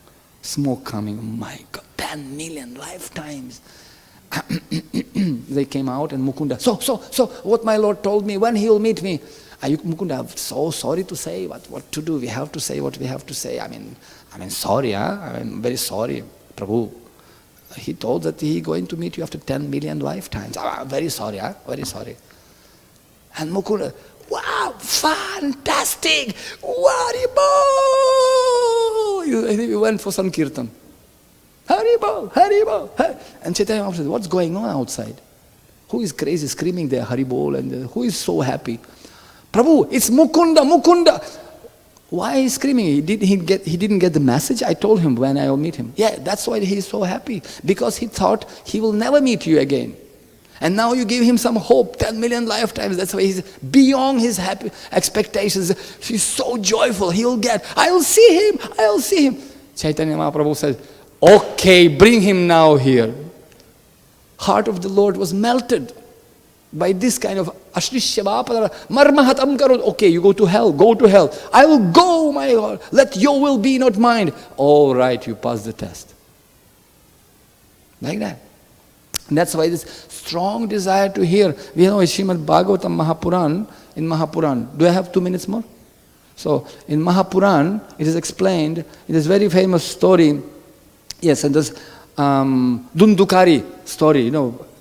Smoke coming. Oh my God, 10 million lifetimes. They came out and Mukunda, so what my Lord told me, when he will meet me. Mukunda, I'm so sorry to say what to do. We have to say what we have to say. I mean sorry, I'm very sorry, Prabhu. He told that he going to meet you after 10 million lifetimes. Very sorry, very sorry. And Mukunda, wow, fantastic, Haribo! He went for Sankirtan. Haribo. And Chaitanya Mahaprabhu said, what's going on outside? Who is crazy screaming there, Haribol, and who is so happy? Prabhu, it's Mukunda. Why is he screaming? He didn't get the message. I told him when I will meet him. Yeah, that's why he's so happy. Because he thought he will never meet you again. And now you give him some hope, 10 million lifetimes. That's why he's beyond his happy expectations. He's so joyful. I will see him. Chaitanya Mahaprabhu said, okay, bring him now here. Heart of the Lord was melted by this kind of Ashrishyabapadara, Marmahatam Karod. Okay, you go to hell. I will go, my Lord. Let your will be, not mine. All right, you pass the test. Like that. And that's why this strong desire to hear. We know Srimad Bhagavatam Mahapuran, in Mahapuran. Do I have 2 minutes more? So, in Mahapuran, it is explained, it is very famous story. Yes, and this Dundukari story,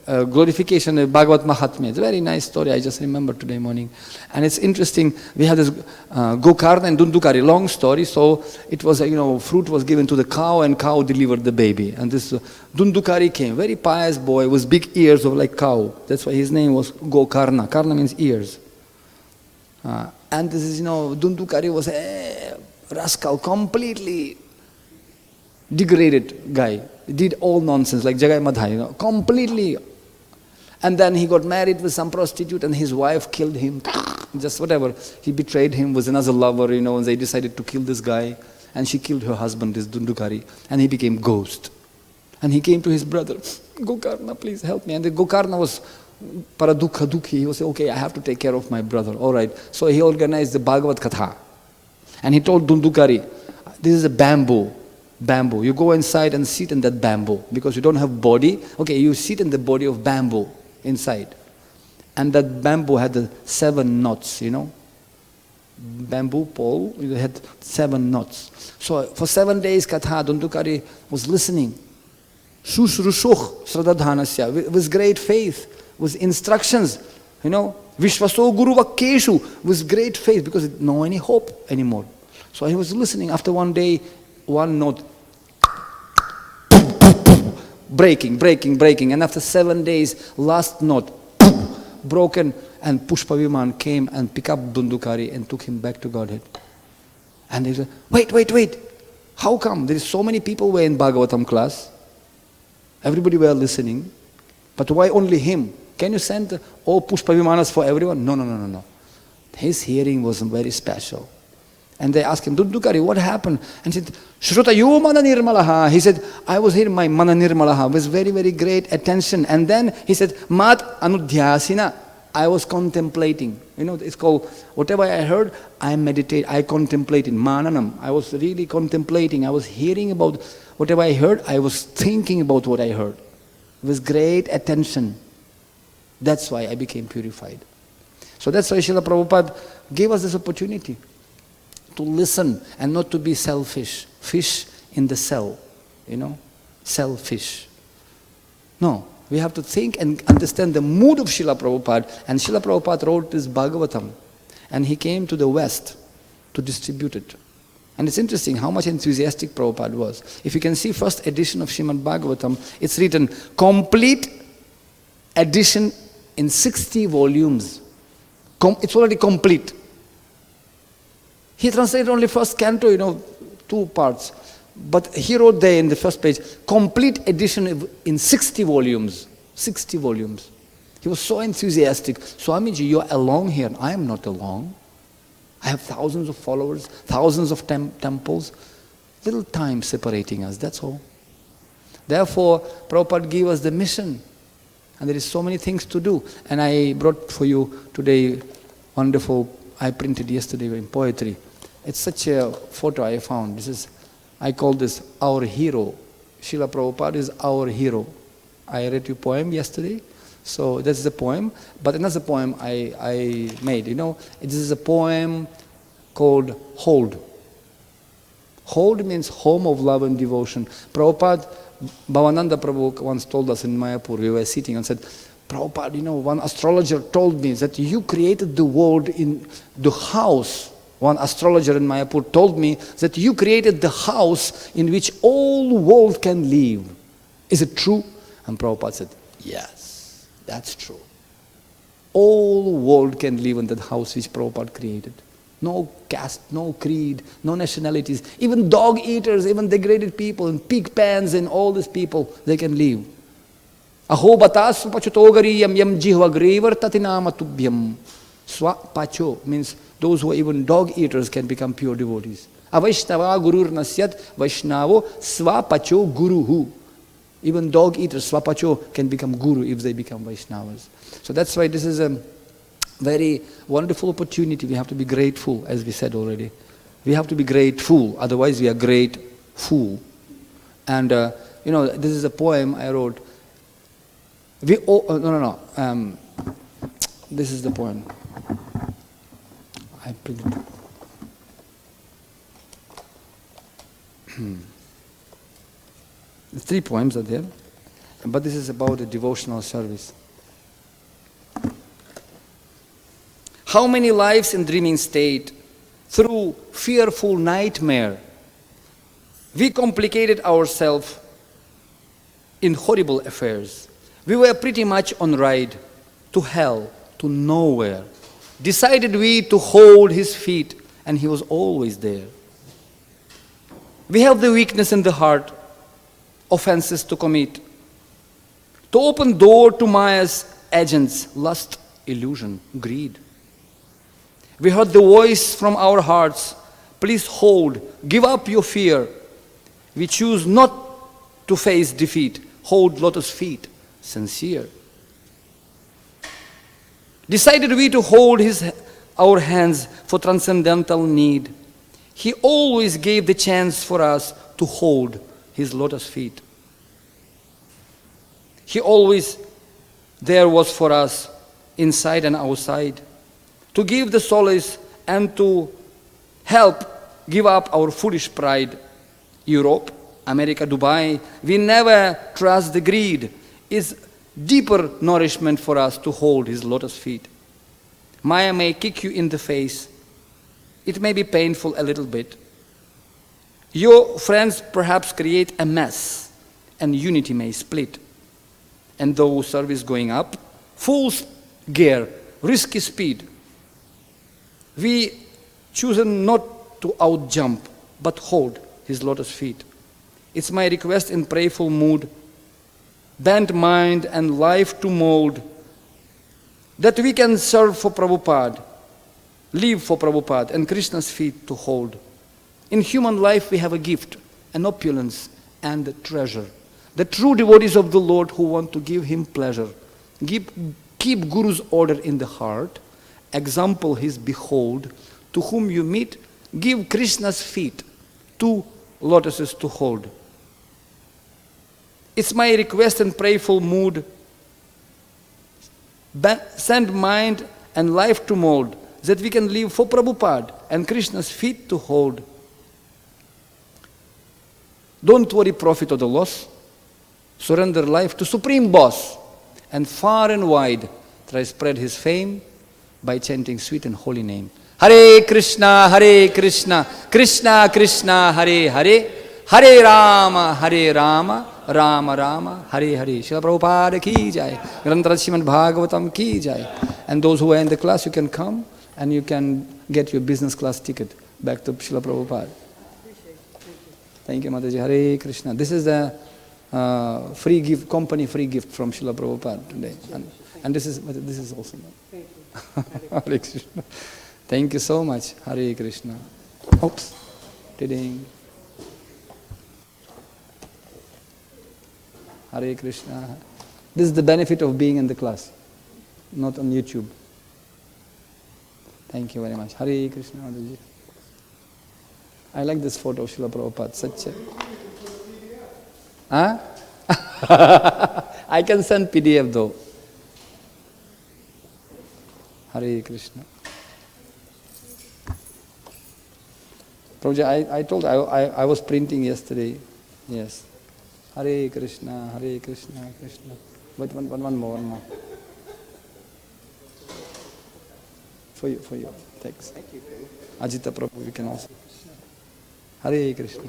glorification of Bhagavad Mahatmya. It's a very nice story, I just remember today morning. And it's interesting, we have this Gokarna and Dundukari, long story. So it was, fruit was given to the cow and cow delivered the baby. And this Dundukari came, very pious boy with big ears of like cow. That's why his name was Gokarna. Karna means ears. And this is, Dundukari was a rascal, completely degraded guy. He did all nonsense, like Jagai Madhai, completely. And then he got married with some prostitute and his wife killed him. Just whatever. He betrayed him, was another lover, and they decided to kill this guy. And she killed her husband, this Dundukari. And he became ghost. And he came to his brother, Gokarna, please help me. And the Gokarna was paradukha dukhi. He was saying, okay, I have to take care of my brother. All right. So he organized the Bhagavad Katha. And he told Dundukari, this is a bamboo. You go inside and sit in that bamboo. Because you don't have body. Okay, you sit in the body of bamboo inside. And that bamboo had the 7 knots, Bamboo pole, it had 7 knots. So for 7 days, Katha, Dundukari was listening. Shushrushuch Sradadhanasya, with great faith, with instructions, Vishvaso Guru Vakkeshu, with great faith, because he didn't know any hope anymore. So he was listening. After one day, 1 note, breaking. And after 7 days, last note, broken, and Pushpa Viman came and picked up Dundukari and took him back to Godhead. And they said, wait, how come? There is so many people were in Bhagavatam class. Everybody were listening. But why only him? Can you send all Pushpa Vimanas for everyone? No. His hearing was very special. And they asked him, Dundukari, what happened? And he said, Shrutayu Mana Nirmalaha. He said, I was hearing my Mana Nirmalaha with very, very great attention. And then he said, Mat Anudhyasina. I was contemplating. It's called, whatever I heard, I meditate, I contemplated. Mananam. I was really contemplating. I was hearing about whatever I heard. I was thinking about what I heard with great attention. That's why I became purified. So that's why Srila Prabhupada gave us this opportunity to listen and not to be selfish. Fish in the cell, selfish. No, we have to think and understand the mood of Srila Prabhupada. And Srila Prabhupada wrote this Bhagavatam. And he came to the West to distribute it. And it's interesting how much enthusiastic Prabhupada was. If you can see first edition of Srimad Bhagavatam, it's written complete edition in 60 volumes. It's already complete. He translated only first canto, 2 parts. But he wrote there in the first page, complete edition in 60 volumes. 60 volumes. He was so enthusiastic. Swamiji, you are alone here. I am not alone. I have thousands of followers, thousands of temples. Little time separating us, that's all. Therefore, Prabhupada gave us the mission. And there is so many things to do. And I brought for you today wonderful, I printed yesterday in poetry. It's such a photo I found. I call this our hero. Srila Prabhupada is our hero. I read you a poem yesterday. So that's the poem. But another poem I made. This is a poem called Hold. Hold means home of love and devotion. Prabhupada, Bhavananda Prabhu once told us in Mayapur, we were sitting and said, Prabhupada, one astrologer told me that you created the world in the house. One astrologer in Mayapur told me that you created the house in which all world can live. Is it true? And Prabhupada said, yes, that's true. All world can live in that house which Prabhupada created. No caste, no creed, no nationalities. Even dog eaters, even degraded people, and pig pans and all these people, they can live. Aho batas pachotogariyam yam jihva grevar tatinama tubhyam. Swa pacho means those who are even dog eaters can become pure devotees. Avaishnava gurur nasyat vaishnavo swapacho guruhu. Even dog eaters, swapacho, can become guru if they become Vaishnavas. So that's why this is a very wonderful opportunity. We have to be grateful, as we said already. We have to be grateful, otherwise we are great fool. And this is a poem I wrote. This is the poem. I printed it. The 3 poems are there, but this is about a devotional service. How many lives in dreaming state, through fearful nightmare, we complicated ourselves in horrible affairs. We were pretty much on ride to hell, to nowhere. Decided we to hold his feet, and he was always there. We have the weakness in the heart, offenses to commit, to open door to Maya's agents, lust, illusion, greed. We heard the voice from our hearts, please hold, give up your fear. We choose not to face defeat, hold lotus feet, sincere. Decided we to hold our hands for transcendental need. He always gave the chance for us to hold his lotus feet. He always there was for us, inside and outside, to give the solace and to help give up our foolish pride. Europe, America, Dubai, we never trust the greed. Is deeper nourishment for us to hold his lotus feet. Maya may kick you in the face. It may be painful a little bit. Your friends perhaps create a mess, and unity may split. And though service going up, full gear, risky speed, we choose not to outjump, but hold his lotus feet. It's my request in prayerful mood, bend mind and life to mold, that we can serve for Prabhupada, live for Prabhupada, and Krishna's feet to hold. In human life we have a gift, an opulence, and a treasure. The true devotees of the Lord who want to give him pleasure, keep Guru's order in the heart, example his behold, to whom you meet, give Krishna's feet, 2 lotuses to hold. It's my request and prayerful mood, send mind and life to mold, that we can live for Prabhupada and Krishna's feet to hold. Don't worry profit or the loss. Surrender life to Supreme Boss, and far and wide try spread his fame by chanting sweet and holy name. Hare Krishna, Krishna Krishna, Hare Hare, Hare Rama, Rama Rama, Hare Hare. Srila Prabhupada ki jai. Grantha Srimad Bhagavatam ki jai. And those who are in the class, you can come and you can get your business class ticket back to Srila Prabhupada. Thank you, Mataji. Hare Krishna. This is the free gift, company free gift from Srila Prabhupada today. And this is also. Thank you. Hare Krishna. Thank you so much. Hare Krishna. Oops. Ding. Hare Krishna. This is the benefit of being in the class, not on YouTube. Thank you very much. Hare Krishna. Mataji. I like this photo of Srila Prabhupada. Such a... Huh? I can send PDF though. Hare Krishna. Prabhuji, I told I was printing yesterday. Yes. Hare Krishna, Krishna. Wait, one more. For you. Thanks. Thank you. Ajita Prabhu, you can also. Hare Krishna.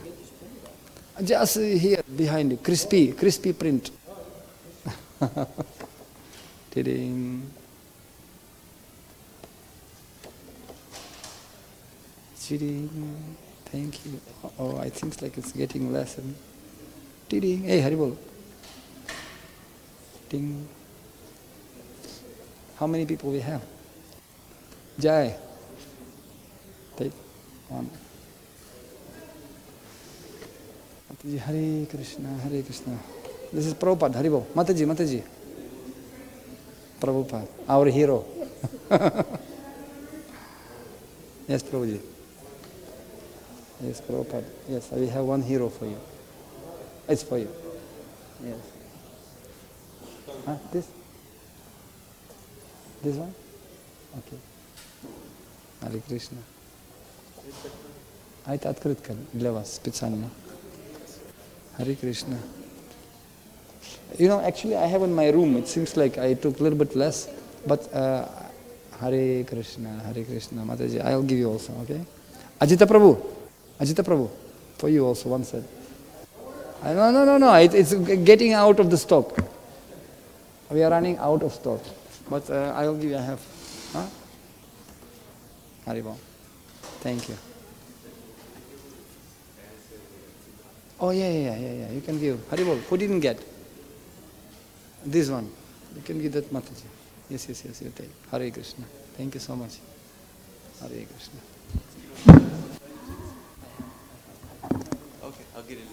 Just here behind you, crispy print. Ding. Thank you. Oh, I think like it's getting less. Ding. Hey, Haribol. Ding. How many people we have? Jai. Take one. Hare Krishna. This is Prabhupada, Haribol. Mataji. Prabhupada, our hero. Yes, Prabhuji. Yes, Prabhupada. Yes, we have one hero for you. It's for you. Yes. Huh? This one? Okay. Hare Krishna. А это открытка для вас специально. Hare Krishna. You know, actually I have in my room, it seems like I took a little bit less, but Hare Krishna, Mataji, I'll give you also, okay? Ajita Prabhu, for you also, one set. No, it's getting out of the stock. We are running out of stock, but I'll give you, I have. Huh? Haribol. Thank you. Oh, yeah. You can give. Haribol. Who didn't get? This one. You can give that Mataji. Yes, you take. Hare Krishna. Thank you so much. Hare Krishna. Okay, I'll get it.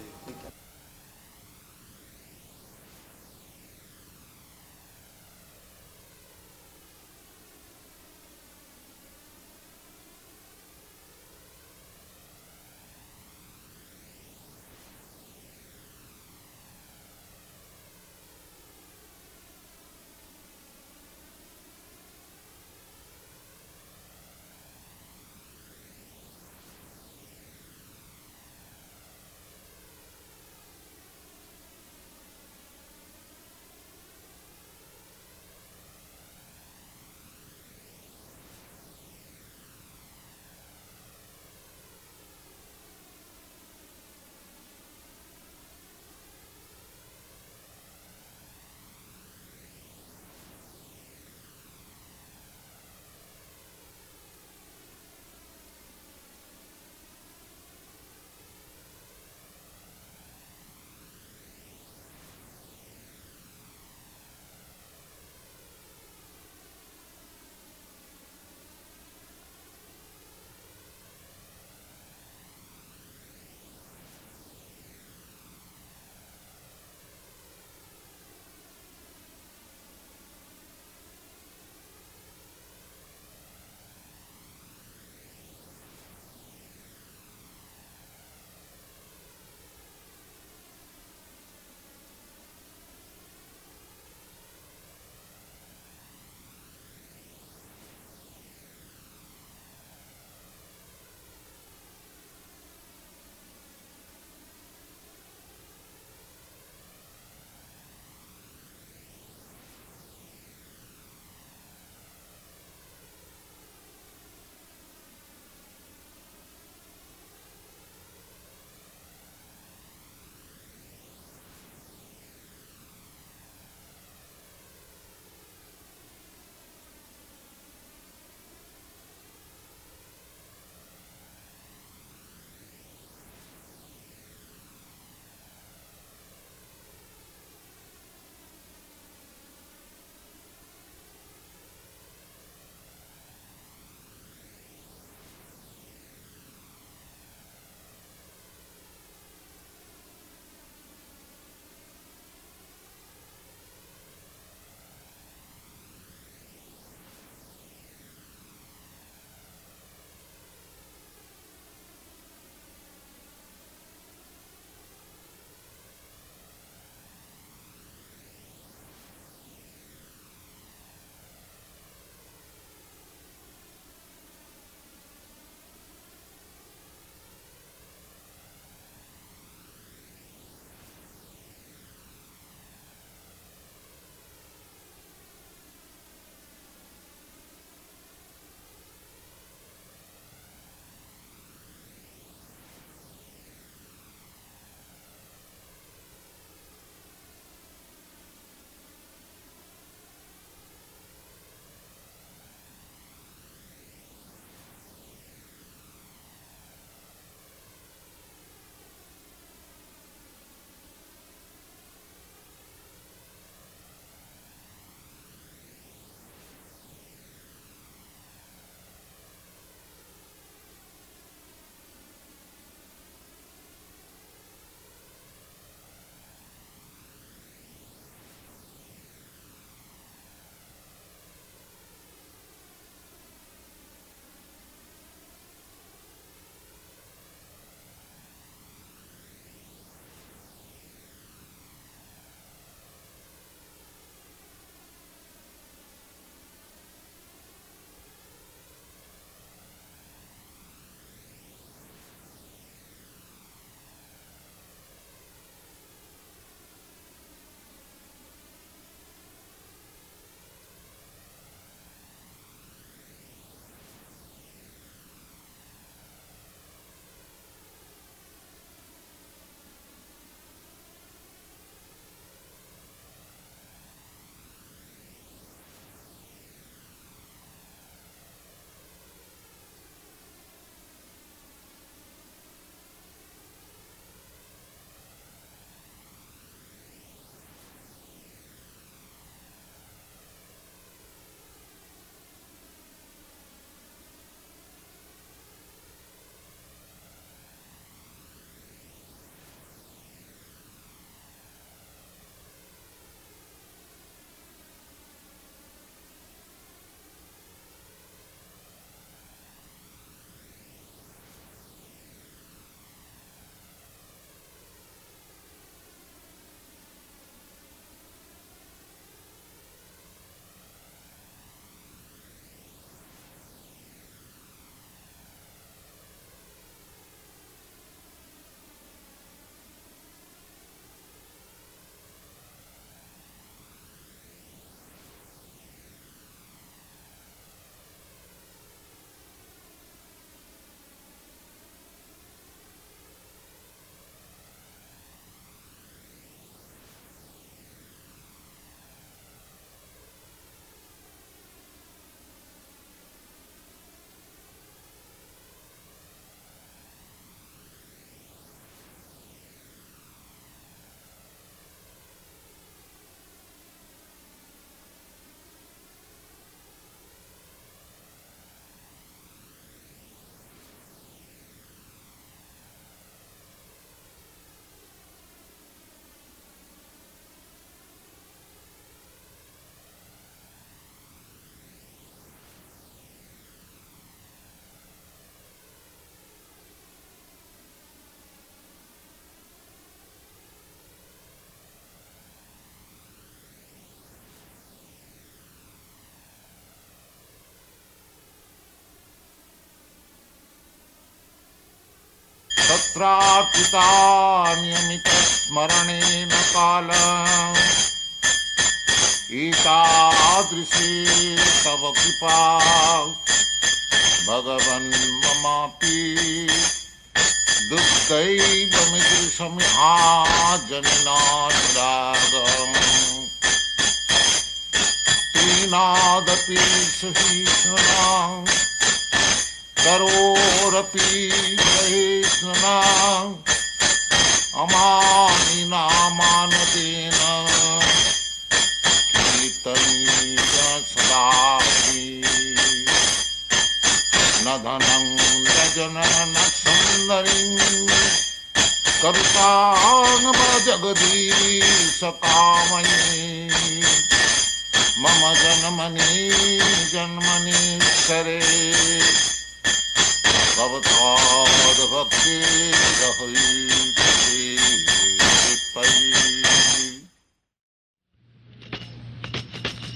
तत्रार्चिता नियमितस्मरणेन कालम् एतादृशी तव कृपा भगवन् ममापि दुःखैवमिदृशमिहाजनिनानुरागम् त्रीनादपि सहिष्णुना करोरपि सहिष्णुना अमानिनामानतेन कीर्तनीय सदापि न धनं न जनः न सुन्दरीं करुतां जगदीश कामये मम जन्मनि जन्मनीश्वरे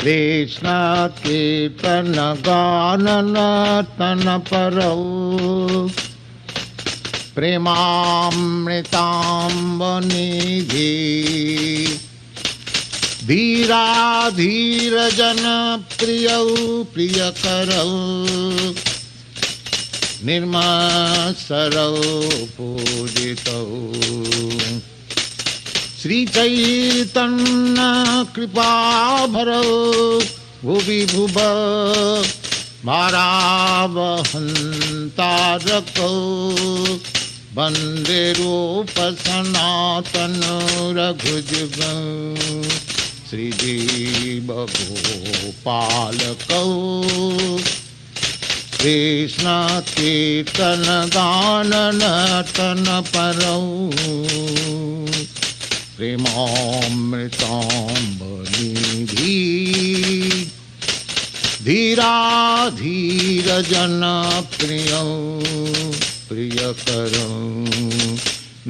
कृष्ण कीर्तन गानन तन परौ प्रेमामृताम्बनिधि धीरा धीर जन प्रियौ प्रियकरौ निर्मत्सरौ पूजितौ श्री चैतन्य कृपाभरौ भुवि भुव भारावहन्तारकौ वन्दे रूप सनातन रघुजुगं श्रीजीव गोपालकौ कृष्ण कीर्तन गान नर्तन परौ प्रेमामृताम्बनिधि धीरा धीर जन प्रियौ प्रियकरौ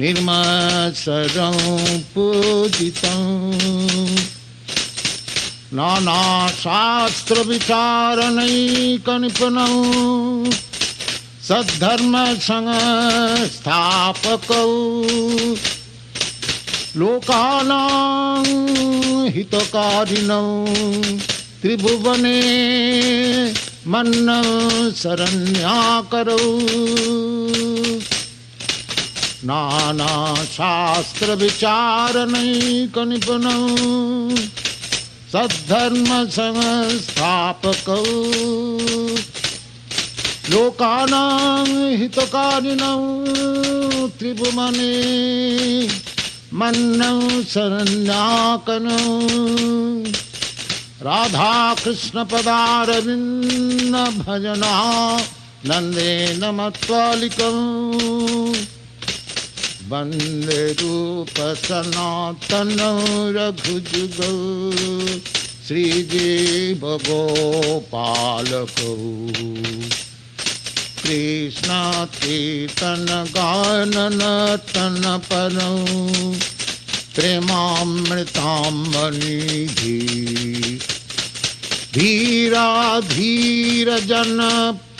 निर्मत्सरौ पूजितौ नाना शास्त्र विचारणैक निपुणौ सद्धर्म संस्थापकौ लोकानां हितकारिणौ त्रिभुवने मन्नं शरण्याकरौ नाना शास्त्र विचारणैक निपुणौ सद्धर्म संस्थापकौ लोकानां हितकारिणौ त्रिभुवने मन्नं शरण्याकरौ राधा कृष्ण पदारविन्द भजना नन्देन मत्वालिकं वन्दे रूप सनातन रघुजुगौ श्रीजीव गोपालकौ कृष्ण कीर्तन गान नर्तन परौ प्रेमामृताम्बनिधि धीरा धीर जन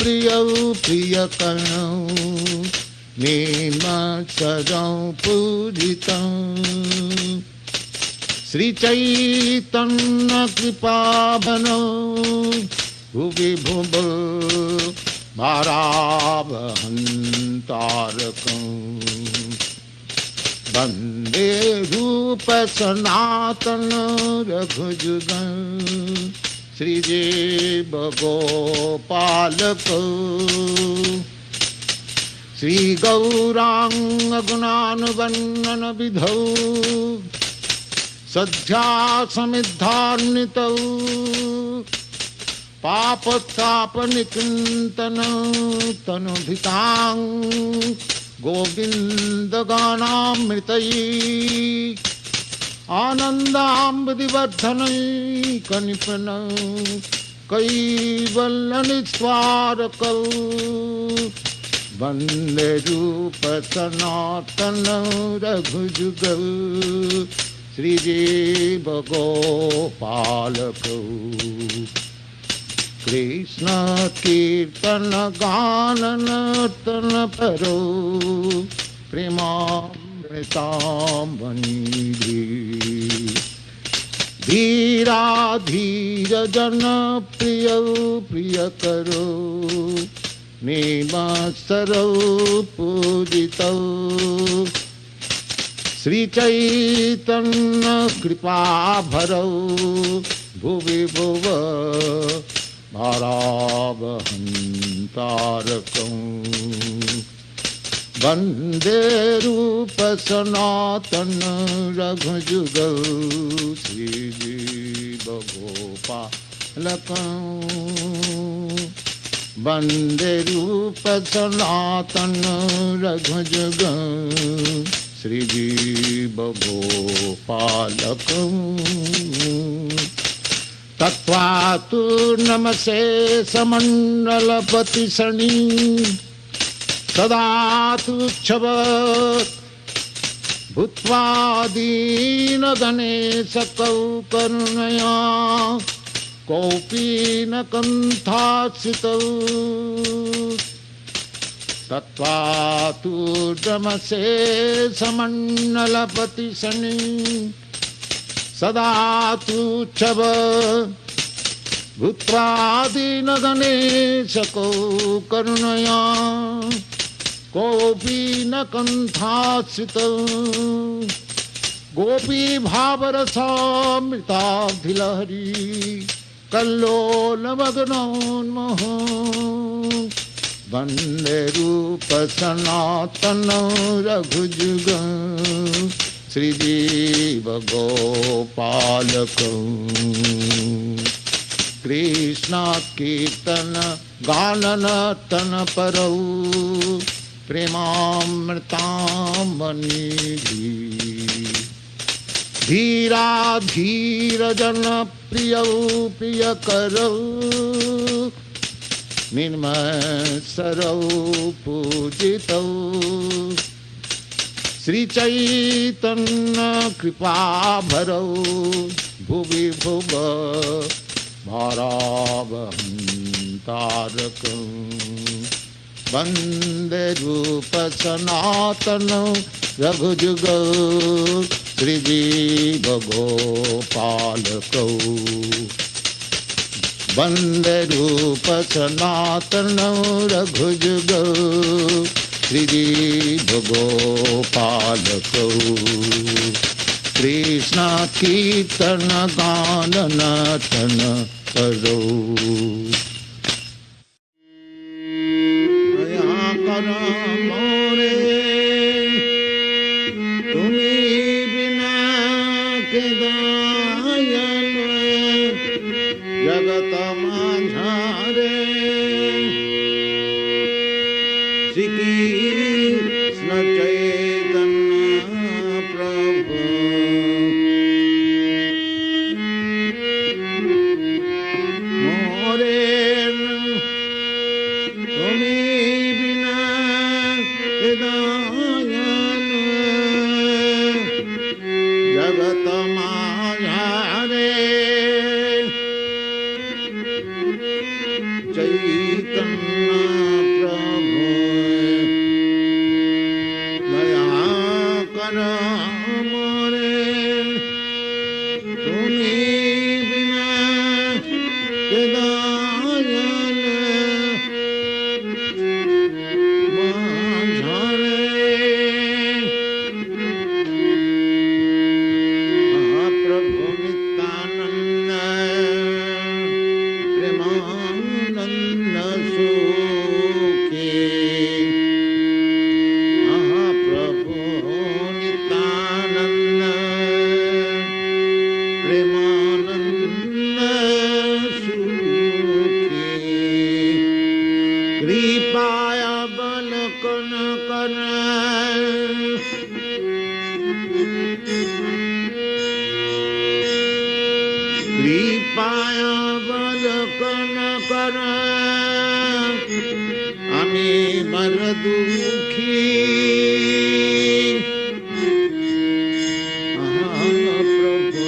प्रियौ प्रियकरौ निर्मत्सरौ पूजितौ श्री चैतन्य कृपाभनौ भुवि भुव भारावहन्तारकं वन्दे रूप सनातन रघुजुगं श्रीजीव गोपालकौ श्री गौरांग गुणानुवर्णन विधौ सद्ध्या समिद्धान्वितौ पापतापनिकृन्तन तनुभृतां गोविन्दगानामृतये आनन्दाम्बुधिवर्धनैकनिपुणौ कैवल्यनिस्वारकौ वन्दे रूप सनातन रघुजुगौ श्रीजीव गोपालकौ कृष्ण कीर्तन गान नर्तन परौ प्रेमामृताम्बनिधि धीरा धीर जन प्रिय प्रिय करो निमत्सरो पूजितो श्री चैतन्य कृपा भरौ भुवि भुव भारावहंतारकं वंदे रूप सनातन रघुजुगल श्रीजीव गोपालकं वंदे रूप सनातन रघुजुगल श्रीजीव गोपालकं तत्त्वातु नमसे समण्डलपति शनि सदा तुच्छव भूत्वा दीनगणेशकौ करुणया कोऽपि न कण्ठासितौ तत्त्वातु नमसे समण्डलपति शनि सदा तुच्छव भूत्वा दीनगणेशको करुणया कोऽपि न कण्ठासितौ गोपी भावरसामृताब्धिलहरी कल्लोलमग्नोन्महो वन्दे रूप सनातन रघुजुगं श्रीजीव गोपालकं कृष्ण कीर्तन गाननर्तन परौ प्रेमामृताम्बनिधि धीरा धीर जन प्रिय प्रिय करौ निर्मत्सरौ पूजितौ श्री चैतन्य कृपा भरौ भुवि भुव भारावहंतारकं वंदे रूप सनातन रघुजुगौ श्रीजीव गोपालकौ वंदे रूप सनातन रघुजुगौ श्रीजीव गोपालकौ कृष्ण कीर्तन गान नर्तन करो दया कर मोरे तुम्ही बिना के दायन जगत माझारे श्री कृष्ण चैतन्य प्रभु मोरे तुम्ही बिना दायन जगत माझारे चैतन्य प्रभु दया कर मोरे तुम्ही बिना के दायन माझारे महाप्रभु नित्यानंद प्रेमानंद सुखे महाप्रभु नित्यानंद प्रेमानंद सुखे कृपाया बल कन कर कृपाया बल कन कर আমি বড় দুঃখী প্রভু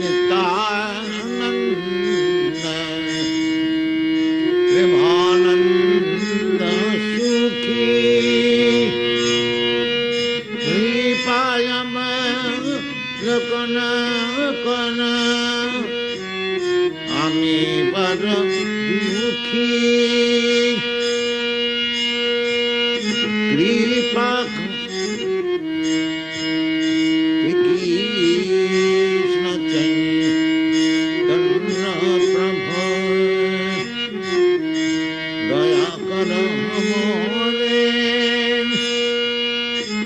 নিত্যানন্দ প্রেমানন্দ সুখী कर मोरे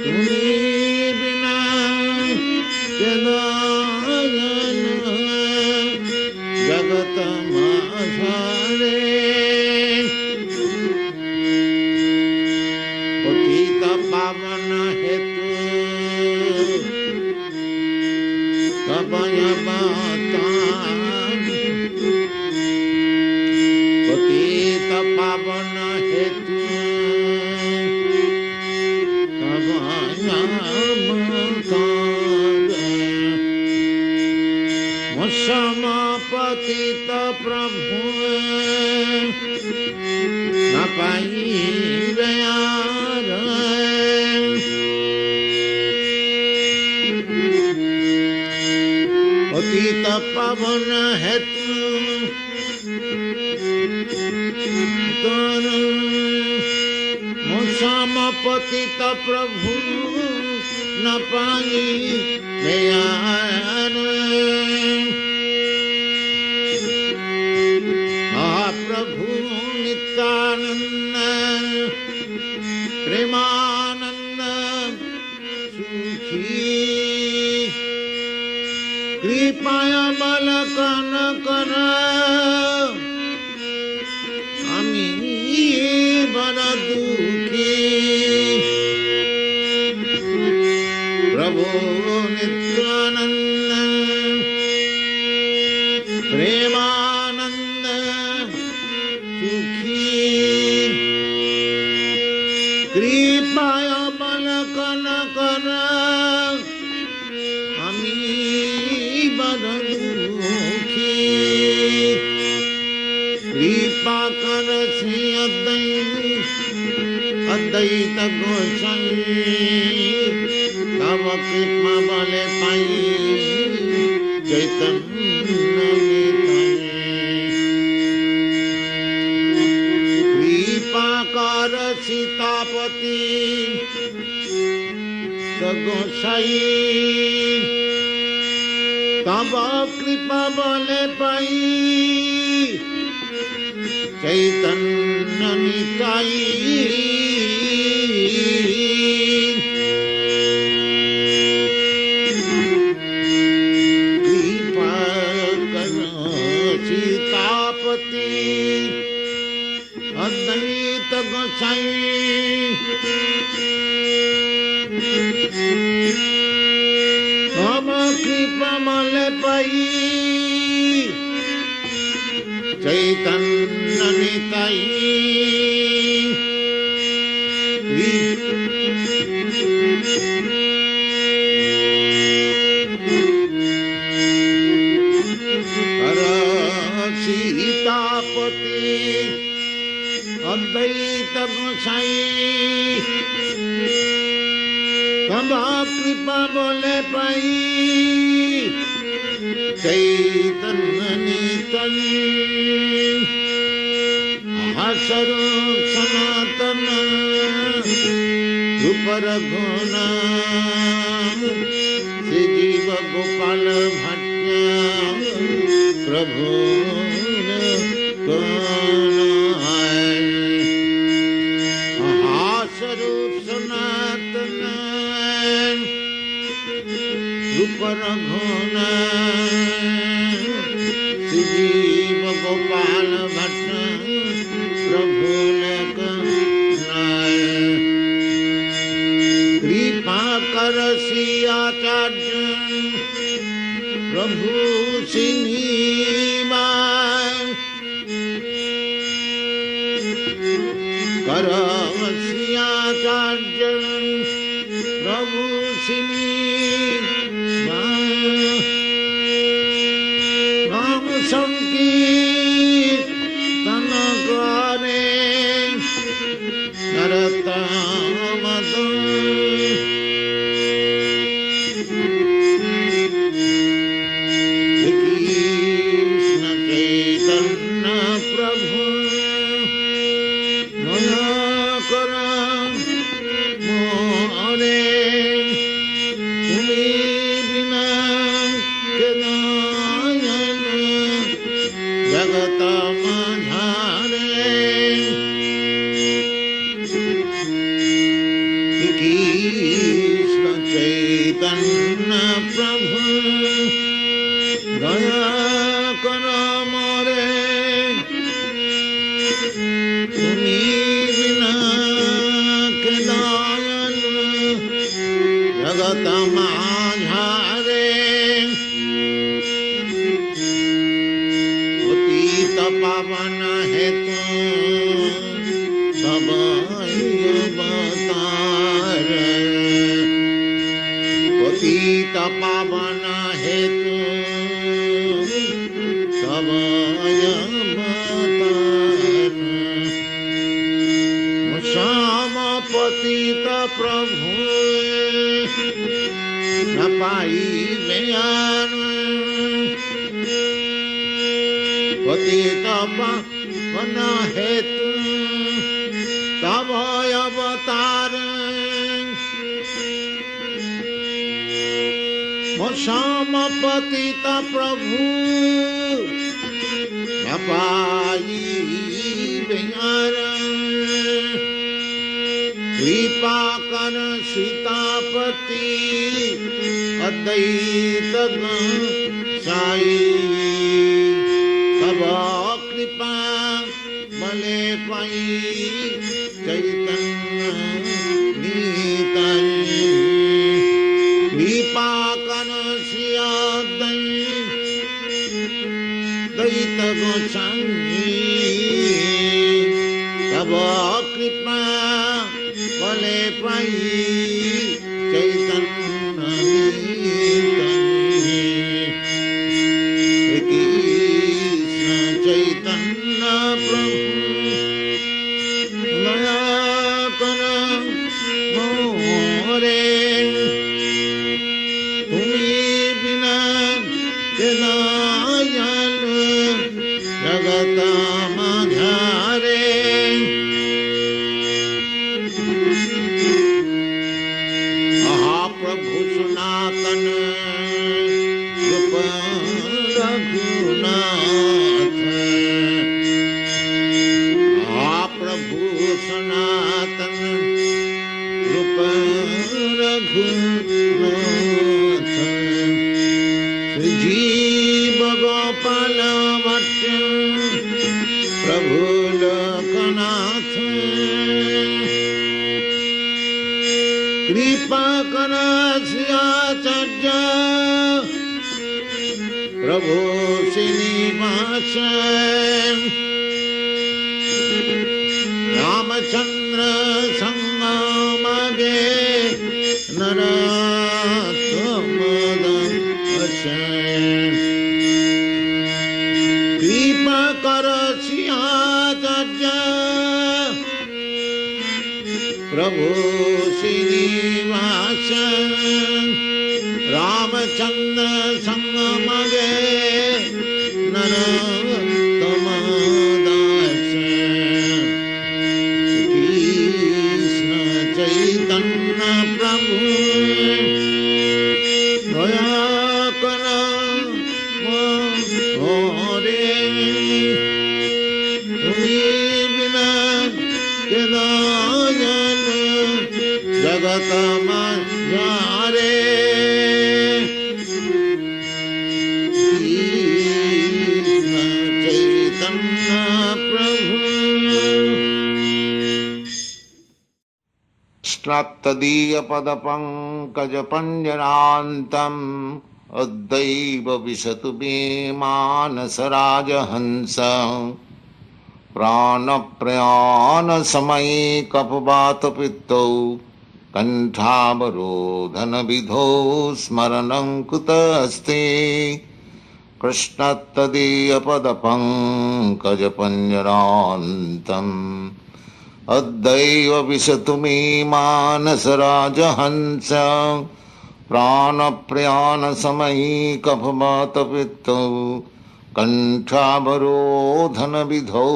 तुम्ही बिना के नायन जगत माझारे पतित पावन हेतु कबय पतित पावन हेतु मौसम पतित प्रभु न पाई पतित पावन हेतु मौसम पतित प्रभु न पाई प्रभु नित्यानंद प्रेमानंद सुखी कृपाय बल कन कर আমি বড় দুঃখী প্রভু নিত্যানন্দ প্রেমানন্দ সুখী কৃপায় বল কন কর আমি বড় দুঃখী कृपा कर श्री अद्वैत गोसाई तब कृपा बले पाई चैतन्य कृपा कर सीतापति गोसाई तब कृपा बले पाई चैतन्य निताई कृपा कर सीतापति अद्वैत गोसाई हम कृपा मल पाई चैतन्य निताई सीतापति अद्वैत गोसाई तब कृपा बोले पाई चैतन्य निताई स्वरूप सनातन रूप रघुन श्री जीव गोपाल भट्ट प्रभु स्वरूप सनातन रूप रघुन श्री जीव गोपाल भट्ट प्रभु कृपा कर सियाचार्य प्रभु सिनीमा कर सियाचार्य प्रभु सिनीमा राम संकीर्तन करे नरतम कृष्ण चैतन्य प्रभु मया कर मोरे तुम्ही बिना के नायन जगत माझारे अवतार पतित पावन हेतु तब अवतार श्याम पतित प्रभु न पाई बयान पतित पावन हेतु तब अवतार श्याम पतित प्रभु न पाई बयान कृपा कर सीतापति अद्वैत साई तब कृपा मले पाई चैतन्य नीताई कृपा कर सिया दैत गोसाई तब कृपा भले पाई चैतन्य कृष्ण चैतन्य प्रभु दया कर मोरे तुम्ही बिना के दयाल जगत माझारे महाप्रभु सनातन रूप रघुनाथ महाप्रभु सनातन रूप रघुनाथ श्री जीव गोपाल भट्ट प्रभु लोकनाथ कृपा कर सियाचार्य प्रभु श्रीनिवास रामचंद्र संगमगे नरोत्तमदास कृपा कर सियाचार्य प्रभु श्रीनिवास रामचंद्र संगमगे नरोत्तमदास कृष्ण चैतन्य प्रभु दया कर मोरे तुम्ही बिना के दयाल जगत माझारे कृष्ण चैतन्य प्रभु कृष्णत्तदीय पद पंकज पंजरान्तम् अद्दैव विशतु मे मानस राजहंस प्राणप्रयाण समये कपवात पित्तौ कंठावरोधन विधौ स्मरणं कुतस्ते कृष्णत्तदीय पद पंकज पंजरान्तम् अद्दैव विशतु मे मानस राजहंस प्राणप्रयाण समये कफवात पित्तौ कंठावरोधन विधौ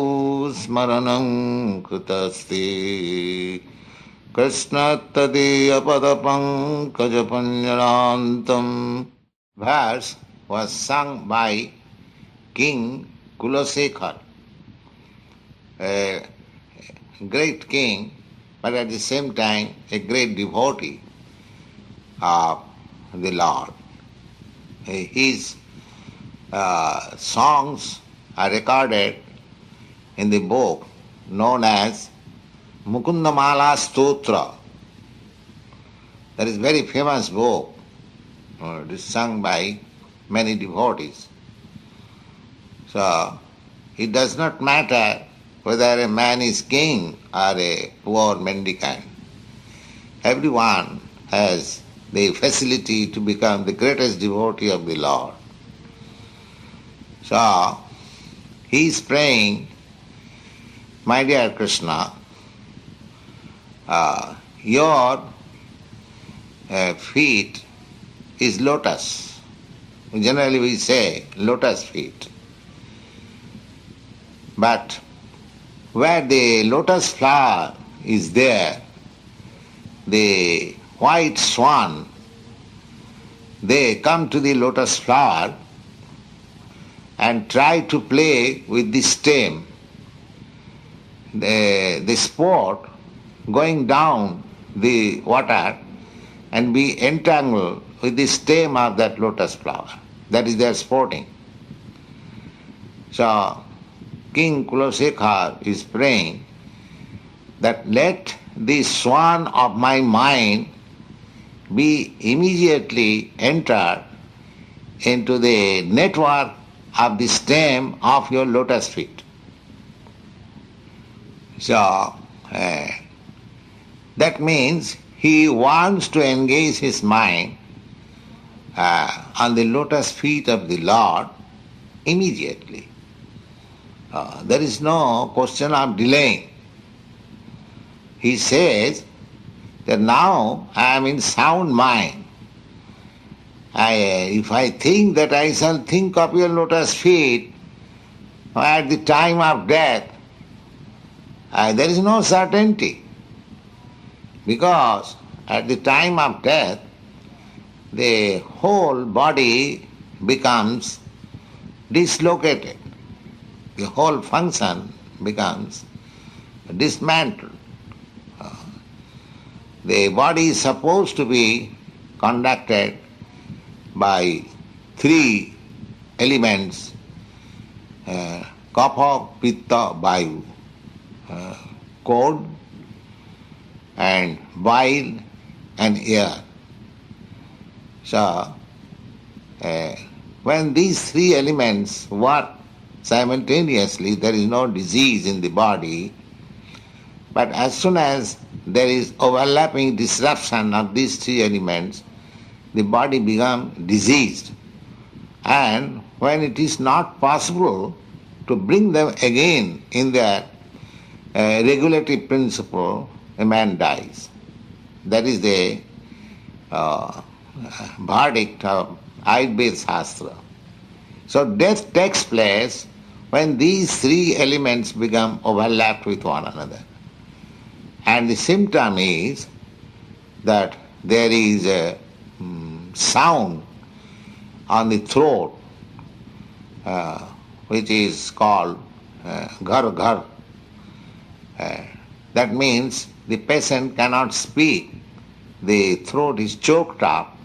स्मरणं कृतस्ते कृष्णत्तदीय पद Pankaj पंजरान्तम्. Verse was sung by King Kulasekhar, a great king, but at the same time a great devotee of the Lord. His songs are recorded in the book known as Mukundamala Stotra. That is a very famous book. It is sung by many devotees. So it does not matter whether a man is king or a poor mendicant. Everyone has the facility to become the greatest devotee of the Lord. So, he is praying, my dear Krishna, your feet is lotus. Generally we say lotus feet. But where the lotus flower is there, the white swan, they come to the lotus flower and try to play with the stem. The sport going down the water and be entangled with the stem of that lotus flower. That is their sporting. So King Kulosekhar is praying that let the swan of my mind be immediately entered into the network of the stem of your lotus feet. So that means he wants to engage his mind on the lotus feet of the Lord immediately. There is no question of delaying. He says that now I am in sound mind. If I think that I shall think of your lotus feet at the time of death, there is no certainty. Because at the time of death, the whole body becomes dislocated. The whole function becomes dismantled. The body is supposed to be conducted by three elements, kapha, pitta, vayu, cold and bile and air. So, when these three elements work simultaneously, there is no disease in the body. But as soon as there is overlapping disruption of these three elements, the body becomes diseased. And when it is not possible to bring them again in their regulative principle, a man dies. That is the verdict of Ayurveda Shastra. So death takes place when these three elements become overlapped with one another. And the symptom is that there is a sound on the throat which is called ghar ghar. That means the patient cannot speak, the throat is choked up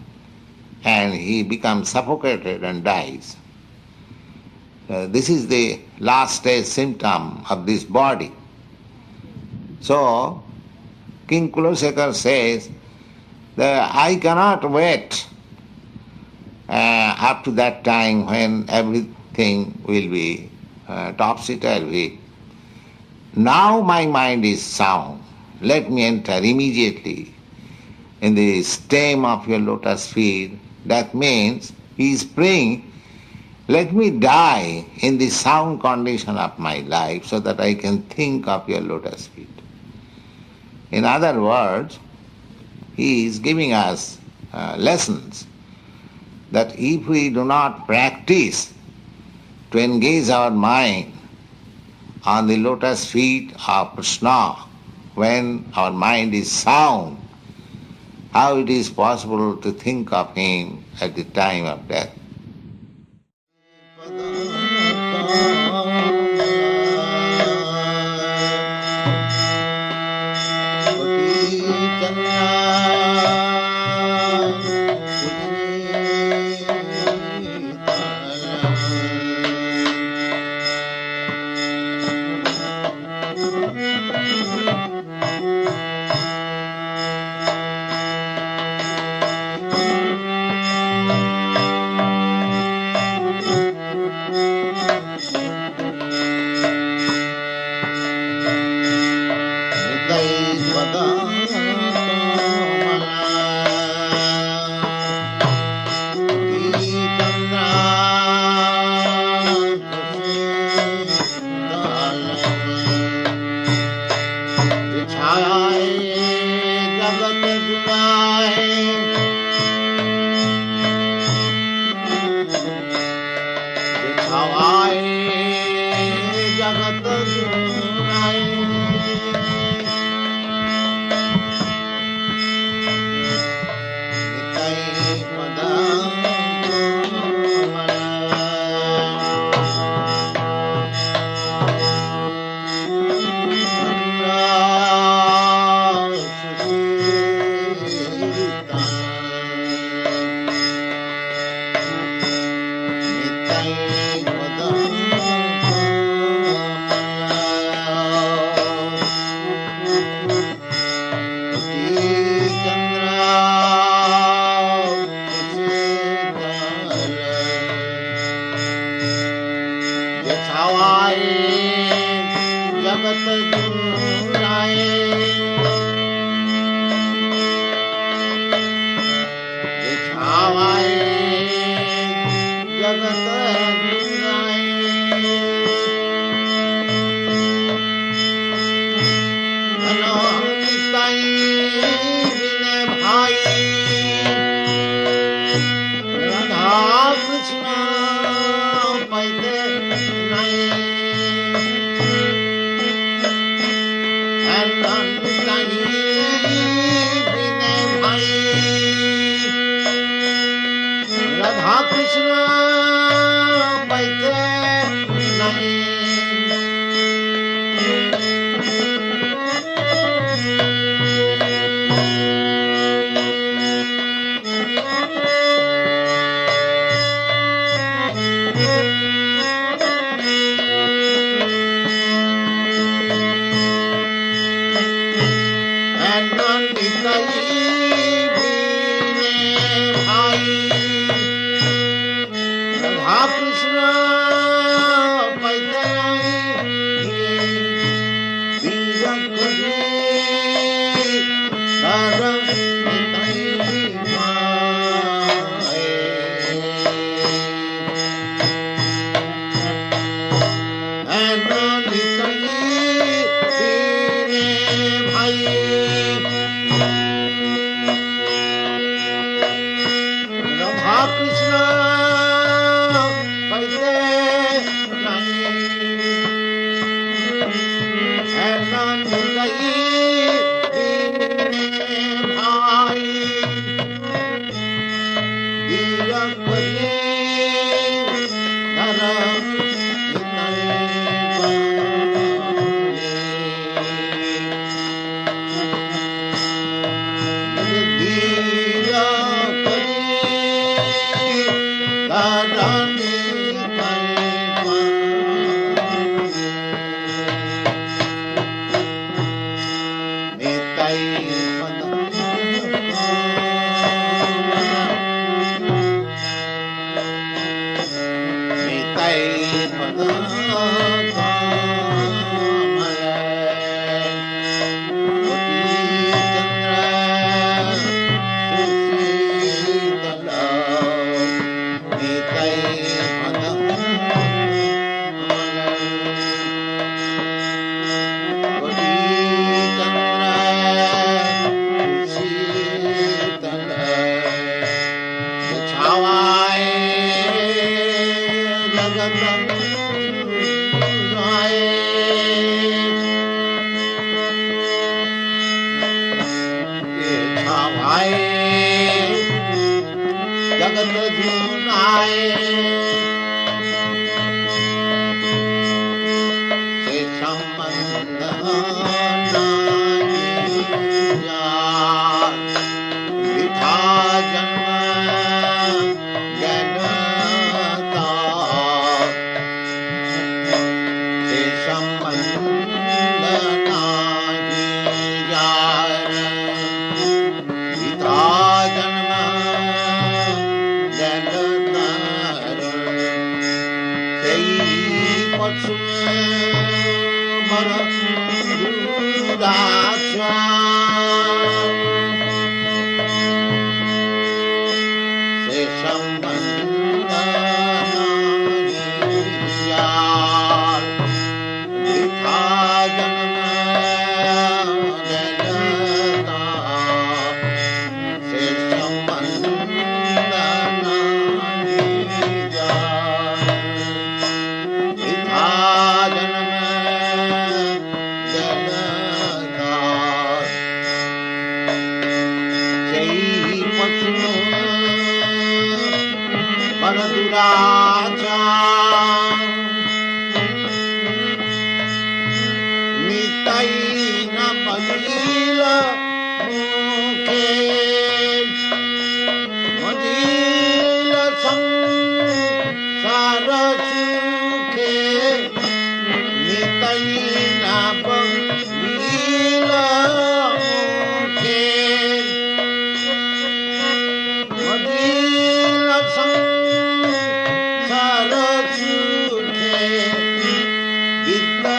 and he becomes suffocated and dies. This is the last stage symptom of this body. So, King Kulosekhar says that I cannot wait up to that time when everything will be topsy-turvy. Now my mind is sound. Let me enter immediately in the stem of your lotus feet. That means he is praying, let me die in the sound condition of my life so that I can think of your lotus feet. In other words, he is giving us lessons that if we do not practice to engage our mind on the lotus feet of Krishna, when our mind is sound, how it is possible to think of him at the time of death. जन पर दुराचार निताई न बलील मुखे मजील संसार सुखे निताई न बलील मुखे मजील संसार सुखे विद्या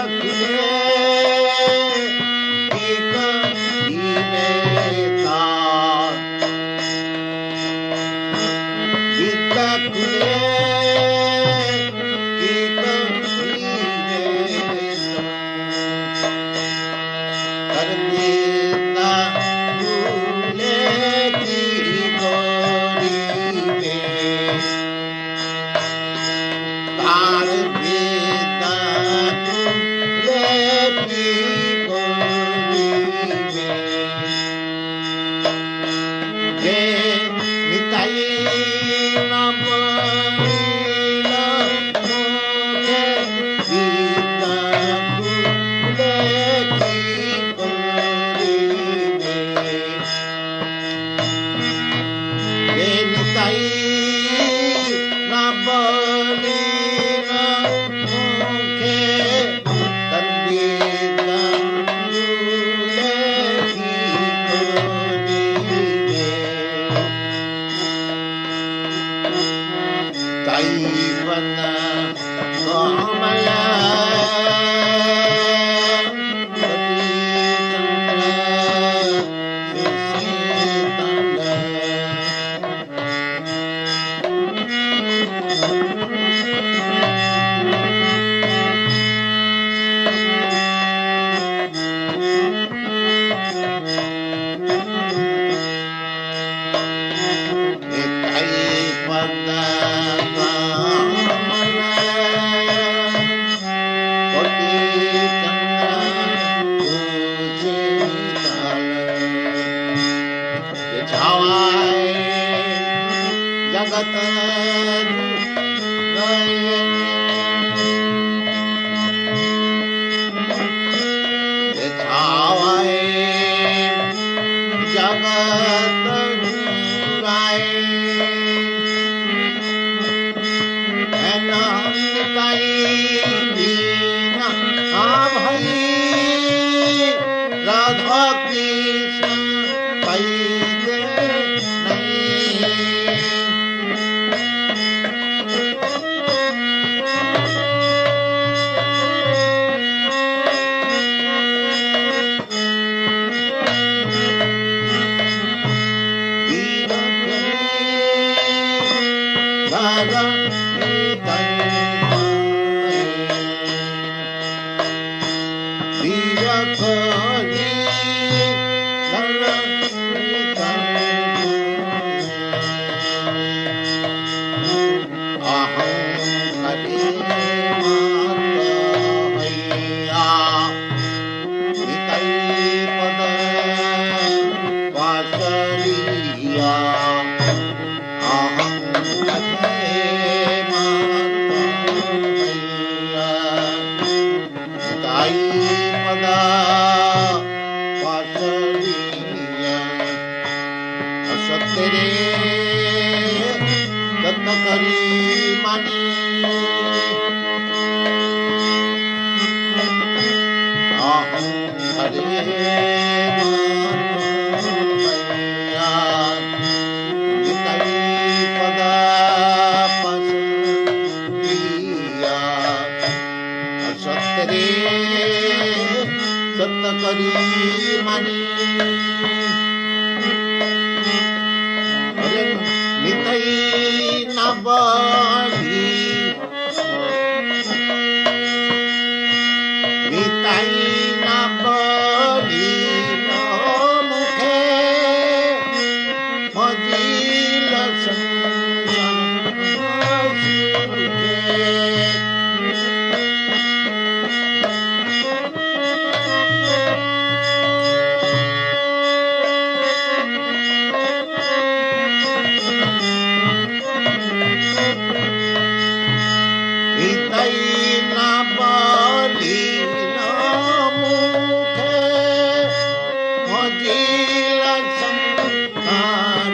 जिला संसार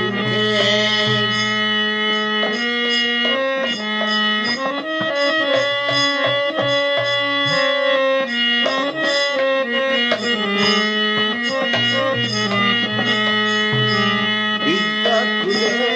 सुखे विद्या खुले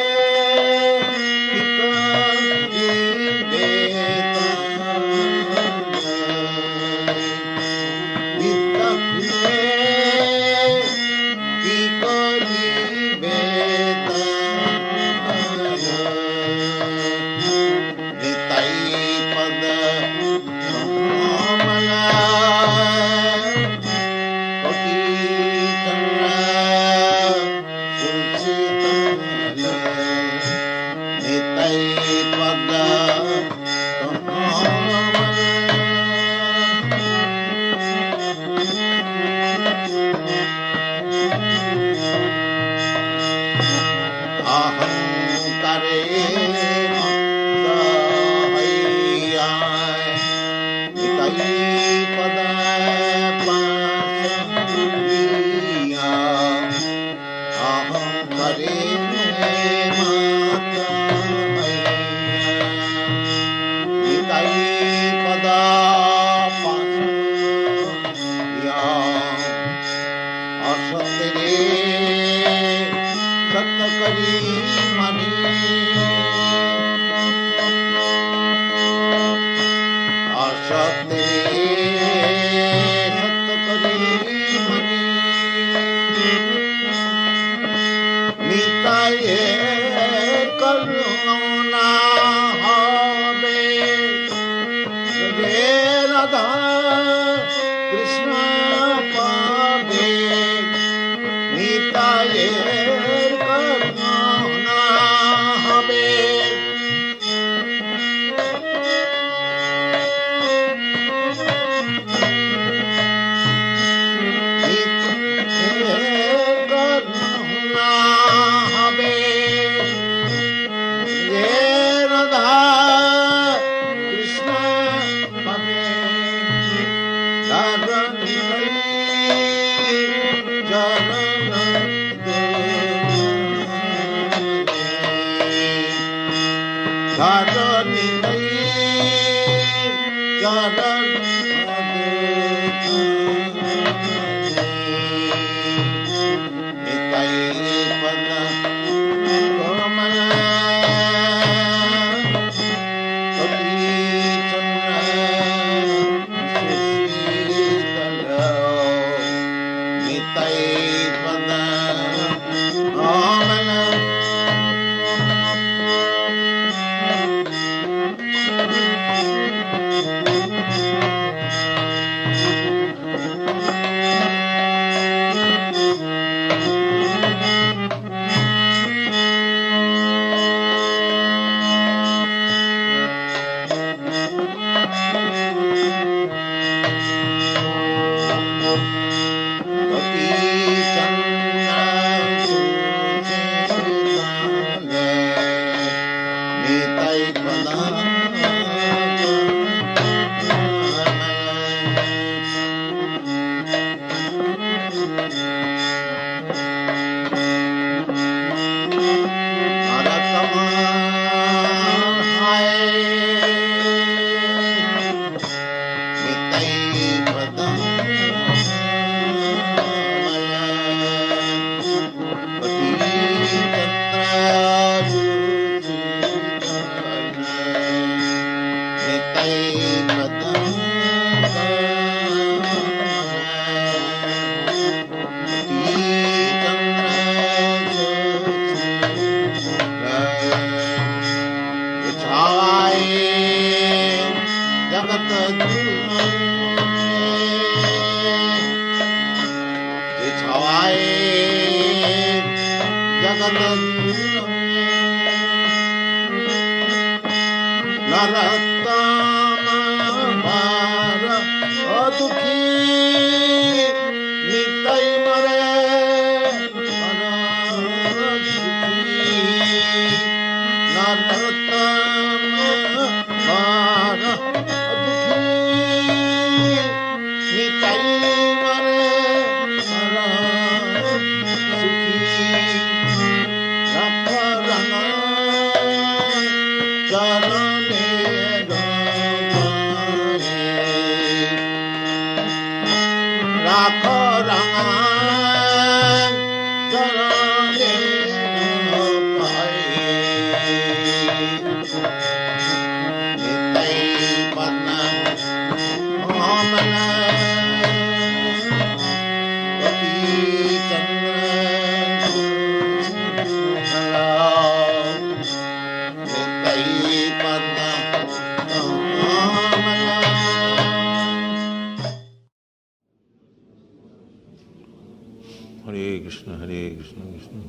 Hare Krishna, Krishna,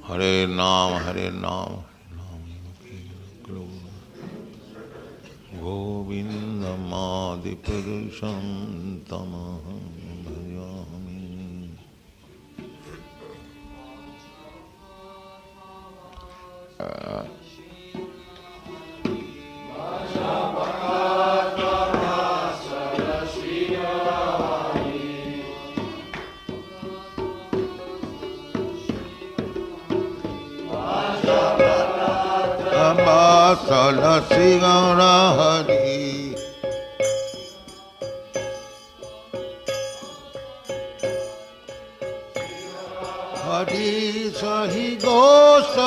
Hare Nam, Hare Nam, Govindam Adipurusham Tamaham Bhajami. Salasi Gaura Hari Hari Sahi Ghosa